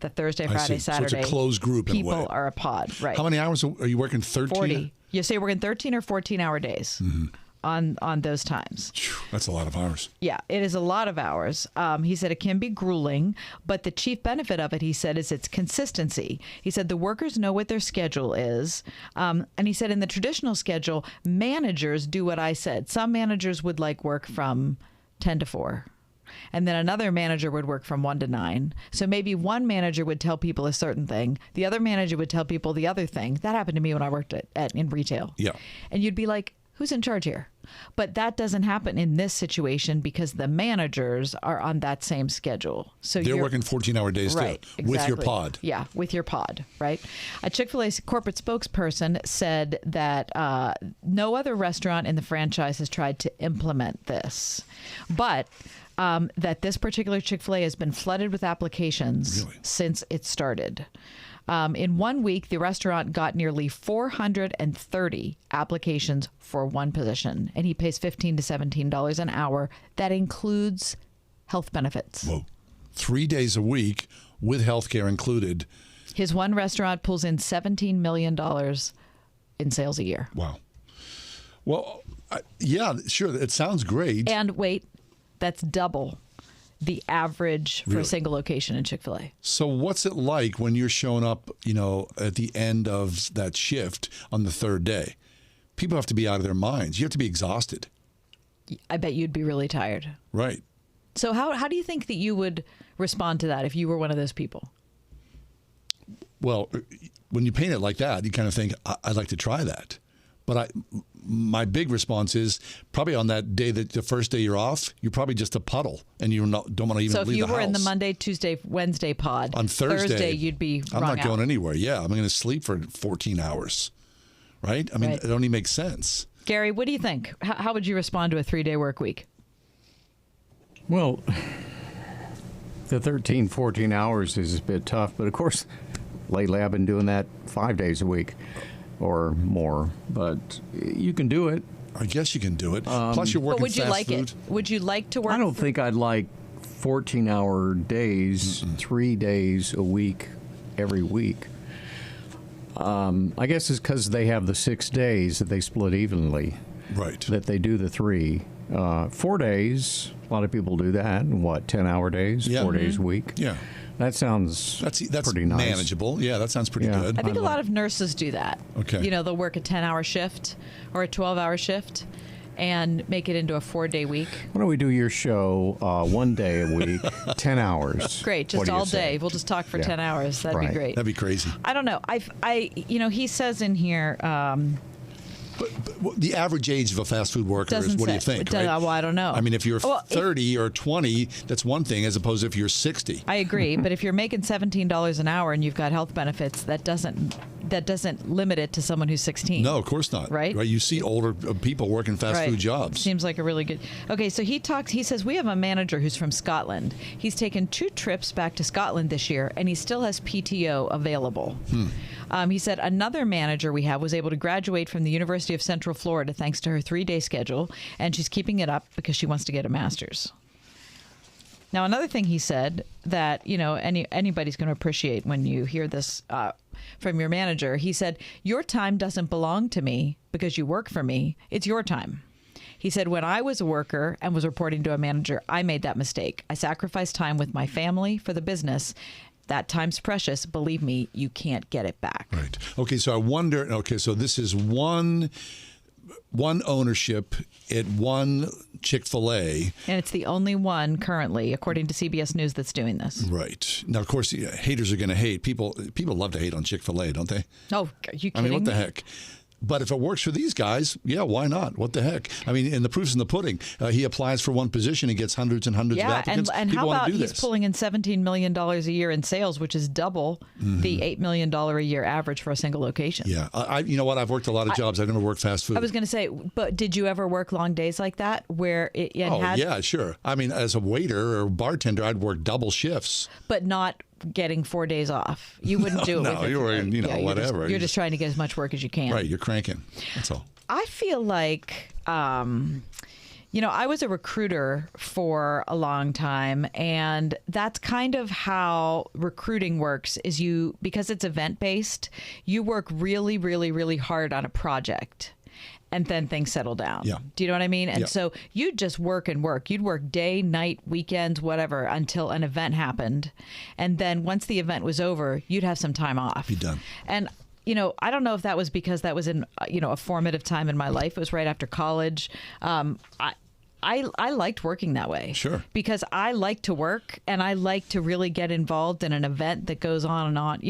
The Thursday, Friday, Saturday. So it's a closed group in a way. People are a pod. Right. How many hours are you working? 13? 40. You say you're working 13 or 14-hour days on those times. That's a lot of hours. Yeah, it is a lot of hours. He said it can be grueling, but the chief benefit of it, he said, is its consistency. He said the workers know what their schedule is. And he said in the traditional schedule, managers do what I said. Some managers would like work from 10 to 4. And then another manager would work from 1 to 9. So maybe one manager would tell people a certain thing. The other manager would tell people the other thing. That happened to me when I worked in retail. Yeah. And you'd be like, who's in charge here? But that doesn't happen in this situation because the managers are on that same schedule. So they're working 14-hour days right, too, exactly. with your pod. Yeah, with your pod, right? A Chick-fil-A corporate spokesperson said that no other restaurant in the franchise has tried to implement this, but that this particular Chick-fil-A has been flooded with applications since it started. In 1 week, the restaurant got nearly 430 applications for one position, and he pays $15 to $17 an hour. That includes health benefits. Whoa. 3 days a week with health care included. His one restaurant pulls in $17 million in sales a year. Wow. Well, yeah, sure. It sounds great. And wait, that's double the average for a single location in Chick-fil-A. So what's it like when you're showing up, at the end of that shift on the third day? People have to be out of their minds. You have to be exhausted. I bet you'd be really tired. Right. So how do you think that you would respond to that if you were one of those people? Well, when you paint it like that, you kind of think, I'd like to try that. But my big response is probably on that day, the first day you're off, you're probably just a puddle and you don't want to even leave the house. So if you were in the Monday, Tuesday, Wednesday pod, on Thursday you'd be I'm not going out. anywhere. Yeah, I'm going to sleep for 14 hours. Right? I mean, It only makes sense. Gary, what do you think? How would you respond to a 3-day work week? Well, the 13, 14 hours is a bit tough. But, of course, lately I've been doing that 5 days a week or more. But you can do it. I guess you can do it. Plus, you're working but would you fast like food. it? Would you like to work? I don't think I'd like 14-hour days, 3 days a week, every week. I guess it's because they have the 6 days that they split evenly. Right. That they do the 3. 4 days, a lot of people do that. And 10-hour days, 4 days a week? Yeah. That sounds that's pretty nice. Manageable. Yeah, that sounds pretty good. I think a lot of nurses do that. Okay. They'll work a 10-hour shift or a 12-hour shift and make it into a 4-day week. Why don't we do your show 1 day a week, 10 hours? Great, just all day. We'll just talk for 10 hours. That'd be great. That'd be crazy. I don't know. He says in here. But the average age of a fast food worker is, what do you think? Right? Well, I don't know. I mean, if you're 30 or 20, that's one thing, as opposed to if you're 60. I agree, but if you're making $17 an hour and you've got health benefits, that doesn't limit it to someone who's 16. No, of course not. Right? You see older people working fast food jobs. Seems like a really good. Okay, so he says we have a manager who's from Scotland. He's taken 2 trips back to Scotland this year, and he still has PTO available. He said another manager we have was able to graduate from the University of Central Florida thanks to her 3-day schedule, and she's keeping it up because she wants to get a master's. Now, another thing he said that, anybody's going to appreciate when you hear this from your manager, he said, your time doesn't belong to me because you work for me. It's your time. He said, when I was a worker and was reporting to a manager, I made that mistake. I sacrificed time with my family for the business. That time's precious. Believe me, you can't get it back. Right. Okay, so I wonder, so this is one ownership at one Chick-fil-A. And it's the only one currently, according to CBS News, that's doing this. Right. Now, of course, haters are going to hate. People love to hate on Chick-fil-A, don't they? Oh, are you kidding I mean, what the me? heck? But if it works for these guys, yeah, why not? What the heck? I mean, and the proof's in the pudding. He applies for one position, he gets hundreds and hundreds of applicants. And People how want about to do he's this. pulling in $17 million a year in sales, which is double the $8 million a year average for a single location. Yeah. You know what? I've worked a lot of jobs. I've never worked fast food. I was going to say, but did you ever work long days like that where it had... yeah, sure. I mean, as a waiter or bartender, I'd work double shifts. But not getting 4 days off. You wouldn't do it with it. You were, whatever. You're just trying to get as much work as you can. Right, you're cranking. That's all. I feel like, I was a recruiter for a long time, and that's kind of how recruiting works is because it's event-based, you work really, really, really hard on a project. And then things settle down. Yeah. Do you know what I mean? And Yeah. so you'd just work and work. You'd work day, night, weekends, whatever, until an event happened. And then once the event was over, you'd have some time off. Be done. And I don't know if that was because that was in a formative time in my life. It was right after college. I liked working that way. Sure. Because I like to work and I like to really get involved in an event that goes on and on,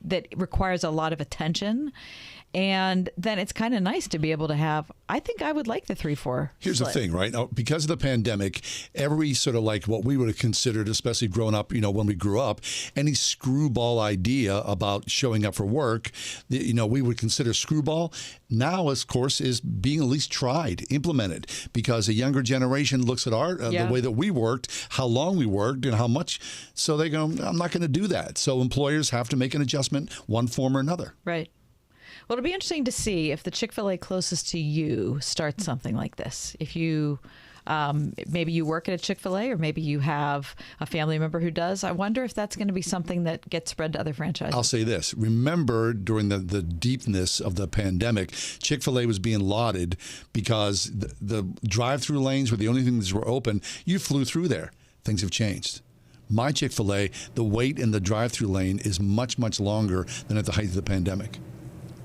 that requires a lot of attention. And then it's kind of nice to be able to have, I think I would like the 3-4. Here's the thing, right? Now, because of the pandemic, every sort of like what we would have considered, especially growing up, when we grew up, any screwball idea about showing up for work, we would consider screwball. Now, of course, is being at least tried, implemented, because a younger generation looks at the way that we worked, how long we worked, and how much. So they go, I'm not going to do that. So employers have to make an adjustment, one form or another. Right. Well, it'll be interesting to see if the Chick-fil-A closest to you starts something like this. If you Maybe you work at a Chick-fil-A, or maybe you have a family member who does. I wonder if that's going to be something that gets spread to other franchises. I'll say this. Remember, during the deepness of the pandemic, Chick-fil-A was being lauded because the drive-through lanes were the only things that were open. You flew through there. Things have changed. My Chick-fil-A, the wait in the drive-through lane is much, much longer than at the height of the pandemic.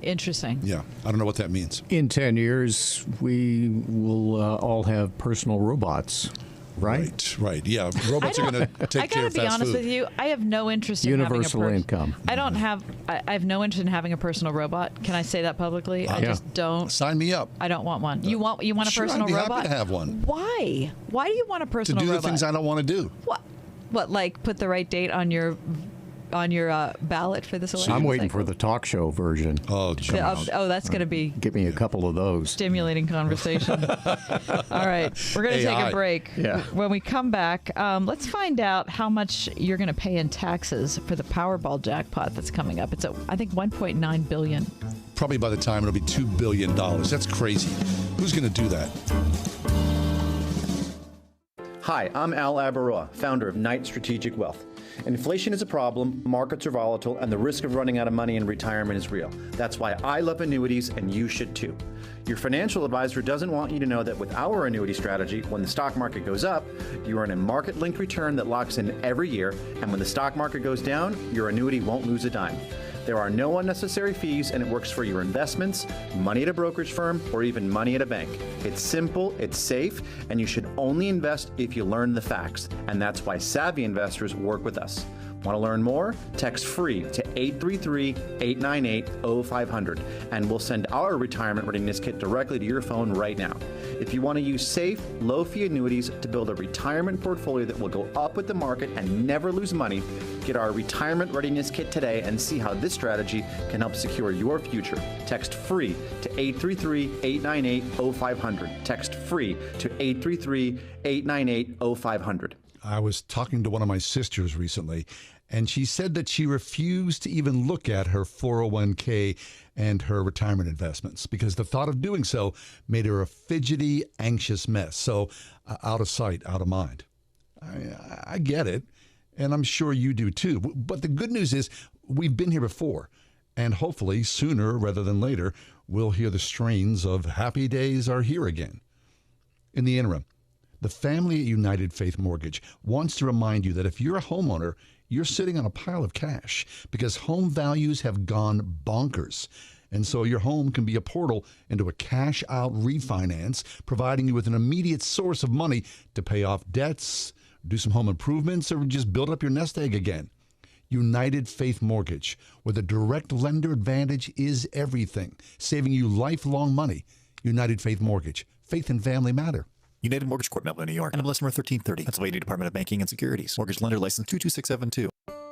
Interesting. Yeah. I don't know what that means. In 10 years, we will all have personal robots. Right. Yeah, robots are going to take care of fast food. I got to be honest with you. I have no interest in universal income. I have no interest in having a personal robot. Can I say that publicly? I just don't. Sign me up. I don't want one. You want a personal I'd be robot? Happy to have one. Why? Why do you want a personal robot? To do the things I don't want to do. What, like put the right date on your ballot for this election? I'm waiting for the talk show version. Oh, that's going to be... Give me a couple of those. Stimulating conversation. All right. We're going to take a break. Yeah. When we come back, let's find out how much you're going to pay in taxes for the Powerball jackpot that's coming up. It's, I think, $1.9 billion. Probably by the time it'll be $2 billion. That's crazy. Who's going to do that? Hi, I'm Al Abaroa, founder of Knight Strategic Wealth. Inflation is a problem, markets are volatile, and the risk of running out of money in retirement is real. That's why I love annuities, and you should too. Your financial advisor doesn't want you to know that with our annuity strategy, when the stock market goes up, you earn a market-linked return that locks in every year, and when the stock market goes down, your annuity won't lose a dime. There are no unnecessary fees, and it works for your investments, money at a brokerage firm, or even money at a bank. It's simple, it's safe, and you should only invest if you learn the facts. And that's why savvy investors work with us. Want to learn more? Text FREE to 833-898-0500, and we'll send our retirement readiness kit directly to your phone right now. If you want to use safe, low-fee annuities to build a retirement portfolio that will go up with the market and never lose money, get our retirement readiness kit today and see how this strategy can help secure your future. Text FREE to 833-898-0500. Text FREE to 833-898-0500. I was talking to one of my sisters recently, and she said that she refused to even look at her 401k and her retirement investments because the thought of doing so made her a fidgety, anxious mess. So out of sight, out of mind. I get it, and I'm sure you do too. But the good news is we've been here before, and hopefully sooner rather than later, we'll hear the strains of happy days are here again. In the interim, the family at United Faith Mortgage wants to remind you that if you're a homeowner, you're sitting on a pile of cash because home values have gone bonkers. And so your home can be a portal into a cash-out refinance, providing you with an immediate source of money to pay off debts, do some home improvements, or just build up your nest egg again. United Faith Mortgage, where the direct lender advantage is everything, saving you lifelong money. United Faith Mortgage. Faith and family matter. United Mortgage Corp, Melville, New York. NMLS number 1330. Pennsylvania Department of Banking and Securities. Mortgage lender license 22672.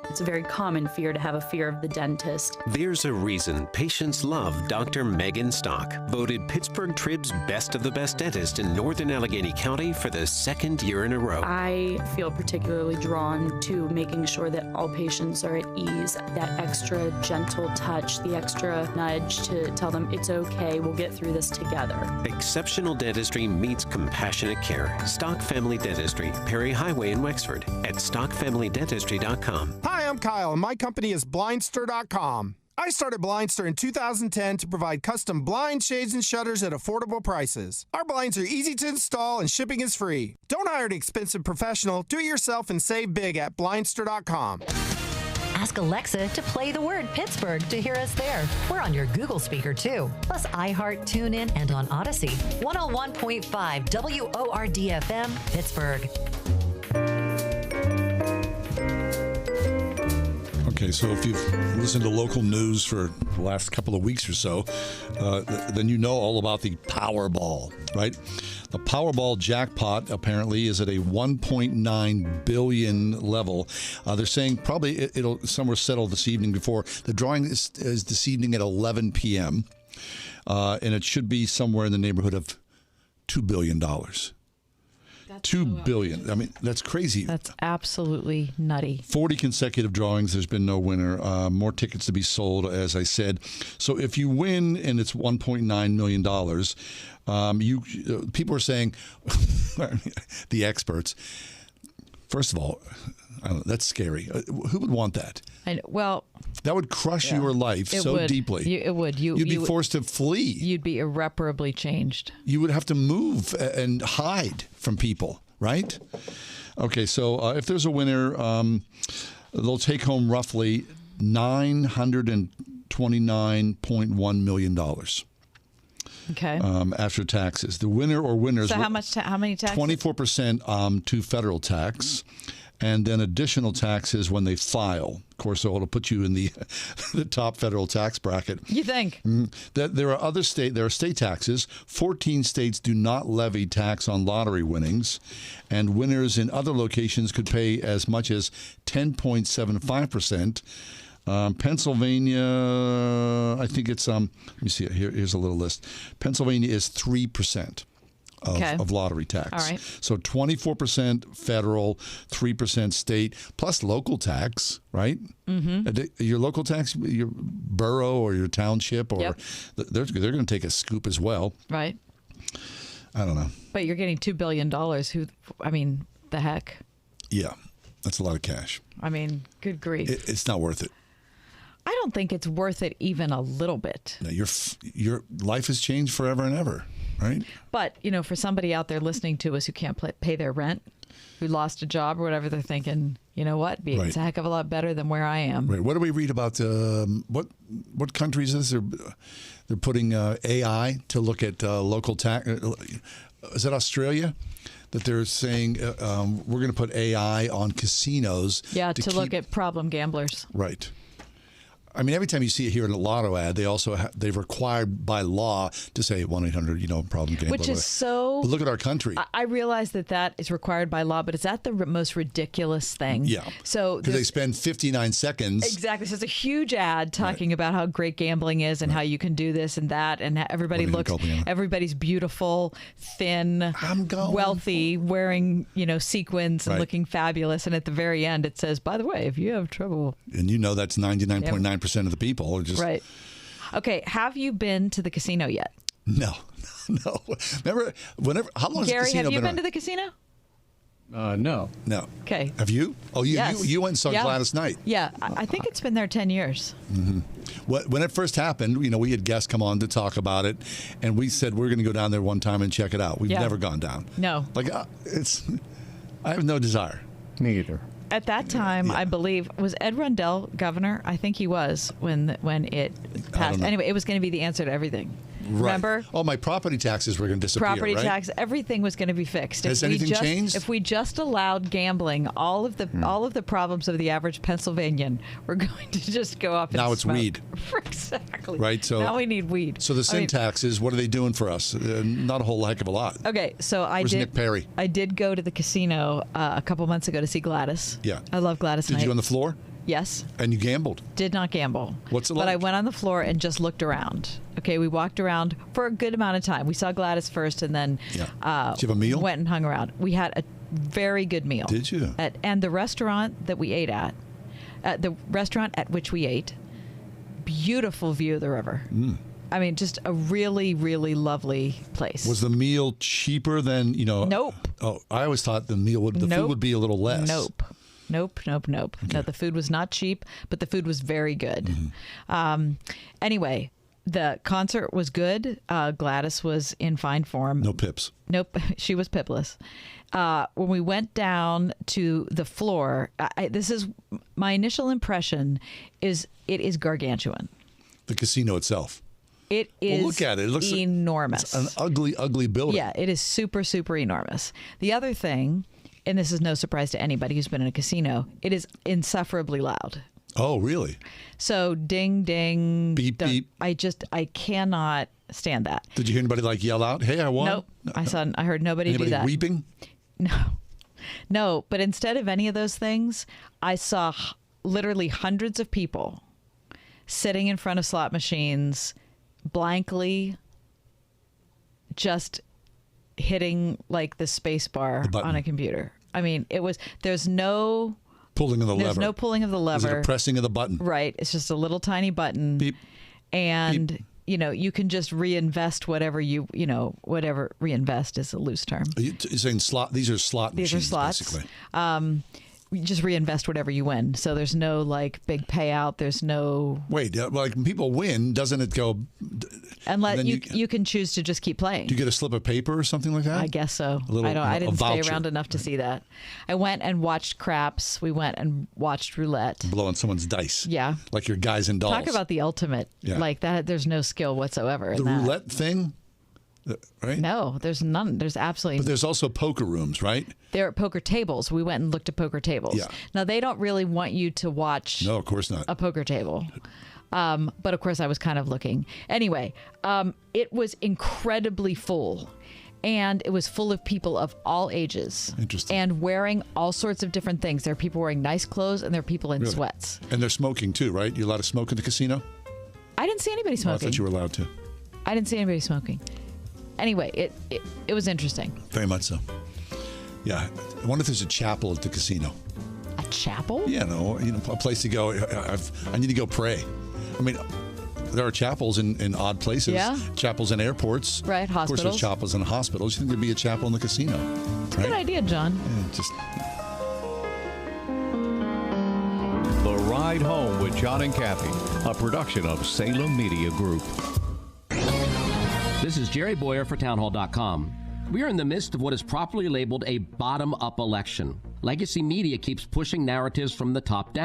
It's a very common fear to have a fear of the dentist. There's a reason patients love Dr. Megan Stock, voted Pittsburgh Trib's best of the best dentist in Northern Allegheny County for the second year in a row. I feel particularly drawn to making sure that all patients are at ease. That extra gentle touch, the extra nudge to tell them it's okay, we'll get through this together. Exceptional dentistry meets compassionate care. Stock Family Dentistry, Perry Highway in Wexford, at stockfamilydentistry.com. Hi, I'm Kyle, and my company is Blindster.com. I started Blindster in 2010 to provide custom blinds, shades, and shutters at affordable prices. Our blinds are easy to install and shipping is free. Don't hire an expensive professional. Do it yourself and save big at Blindster.com. Ask Alexa to play the word Pittsburgh to hear us there. We're on your Google speaker, too. Plus iHeart, TuneIn, and on Odyssey. 101.5 WORD-FM, Pittsburgh. Okay, so if you've listened to local news for the last couple of weeks or so, then you know all about the Powerball, right? The Powerball jackpot apparently is at a $1.9 billion level. They're saying probably it'll somewhere settle this evening before. The drawing is this evening at 11 p.m., and it should be somewhere in the neighborhood of $2 billion. $2 billion. I mean, that's crazy. That's absolutely nutty. 40 consecutive drawings. There's been no winner. More tickets to be sold, as I said. So if you win and it's $1.9 million, people are saying, the experts, first of all, I don't know, that's scary. Who would want that? Well, that would crush your life so deeply. It would. You'd be forced to flee. You'd be irreparably changed. You would have to move and hide from people, right? Okay, so if there's a winner, they'll take home roughly $929.1 million. Okay. After taxes. The winner or winners. So how many taxes? 24% to federal tax. And then additional taxes when they file. Of course, so it'll put you in the top federal tax bracket. You think? That there are state taxes. 14 states do not levy tax on lottery winnings, and winners in other locations could pay as much as 10.75%. Pennsylvania, I think it's let me see. Here's a little list. Pennsylvania is 3%. Of lottery tax. All right. So 24% federal, 3% state, plus local tax, right? Mm-hmm. Your local tax, your borough or your township, or they're going to take a scoop as well. Right. I don't know. But you're getting $2 billion. The heck? Yeah, that's a lot of cash. I mean, good grief. It's not worth it. I don't think it's worth it even a little bit. No, your life has changed forever and ever. Right. But, for somebody out there listening to us who can't pay their rent, who lost a job or whatever, they're thinking, you know what? It's a heck of a lot better than where I am. Right. What do we read about? What countries is this? They're putting AI to look at local tax. Is that Australia? That they're saying we're going to put AI on casinos. Yeah, to look at problem gamblers. Right. I mean, every time you see it here in a lotto ad, they've required by law to say 1-800, problem gambler. Which is so. But look at our country. I realize that is required by law, but is that the most ridiculous thing? Yeah. So because they spend 59 seconds. Exactly. So it's a huge ad talking about how great gambling is and how you can do this and that, and everybody's beautiful, thin, wealthy, wearing sequins and looking fabulous, and at the very end it says, by the way, if you have trouble, and that's 99.9% of the people are just right. Okay, have you been to the casino yet? No. Remember, how long has the casino have you been around? to the casino? No. Okay. Have you? Oh, Yes. you went and saw Gladys Knight. Yeah, I think it's been there 10 years. Mm-hmm. When it first happened, we had guests come on to talk about it, and we said we're going to go down there one time and check it out. We've never gone down. No. I have no desire. Me either. At that time, I believe, was Ed Rundell governor? I think he was when it passed. Anyway, it was going to be the answer to everything. Right. Remember? Oh, my property taxes were going to disappear, Property right? tax, everything was going to be fixed. Has anything changed? If we just allowed gambling, all of the problems of the average Pennsylvanian were going to just go up. Now it's smoke. weed. Exactly. Right. So now we need weed. So the sin taxes, what are they doing for us? Not a whole heck of a lot. Okay, so Where's Nick Perry? I did go to the casino a couple months ago to see Gladys. Yeah. I love Gladys Knight. Did you on the floor? Yes. And you gambled? Did not gamble. What's it like? But I went on the floor and just looked around. Okay, we walked around for a good amount of time. We saw Gladys first and then Did you have a meal? Went and hung around. We had a very good meal. Did you? And the restaurant that we ate at, the restaurant at which we ate, beautiful view of the river. Mm. I mean, just a really, really lovely place. Was the meal cheaper than, Nope. Oh, I always thought the food would be a little less. Nope. Okay. No, the food was not cheap, but the food was very good. Mm-hmm. Anyway, the concert was good. Gladys was in fine form. No pips. Nope, she was pipless. When we went down to the floor, this is my initial impression is it is gargantuan. The casino itself. It is look at it. It looks enormous. Like it's an ugly, ugly building. Yeah, it is super, super enormous. The other thing, and this is no surprise to anybody who's been in a casino, it is insufferably loud. Oh, really? So ding, ding. Beep, beep. I cannot stand that. Did you hear anybody yell out, "Hey, I won"? Nope. I heard nobody anybody do that. Weeping? No. But instead of any of those things, I saw literally hundreds of people sitting in front of slot machines, blankly, just hitting like the space bar on a computer. I mean, there's no pulling of the lever. There's no pulling of the lever. Is it a pressing of the button? Right. It's just a little tiny button. Beep. And, Beep. You can just reinvest whatever whatever reinvest is a loose term. You're saying slot? These are slot machines. These are slots. Basically. You just reinvest whatever you win. So there's no like big payout. There's no. Wait, like when people win, doesn't it go? Unless you can choose to just keep playing. Do you get a slip of paper or something like that? I guess so. I didn't stay around enough to see that. I went and watched craps. We went and watched roulette. Blowing someone's dice. Yeah. Like your guys and dolls. Talk about the ultimate. Yeah. Like that. There's no skill whatsoever. The roulette thing. Right? No, there's none. There's absolutely. But there's also poker rooms, right? There are poker tables. We went and looked at poker tables. Yeah. Now they don't really want you to watch. No, of course not. A poker table. But of course I was kind of looking. Anyway, it was incredibly full. And it was full of people of all ages. Interesting. And wearing all sorts of different things. There are people wearing nice clothes and there are people in sweats. And they're smoking too, right? You're allowed to smoke in the casino? I didn't see anybody smoking. Oh, I thought you were allowed to. I didn't see anybody smoking. Anyway, it was interesting. Very much so. Yeah. I wonder if there's a chapel at the casino. A chapel? Yeah, a place to go. I need to go pray. I mean, there are chapels in odd places. Yeah. Chapels in airports. Right, hospitals. Of course, there's chapels in hospitals. You think there'd be a chapel in the casino? It's a good idea, John. Yeah, just... The Ride Home with John and Kathy, a production of Salem Media Group. This is Jerry Boyer for townhall.com. We are in the midst of what is properly labeled a bottom-up election. Legacy media keeps pushing narratives from the top down.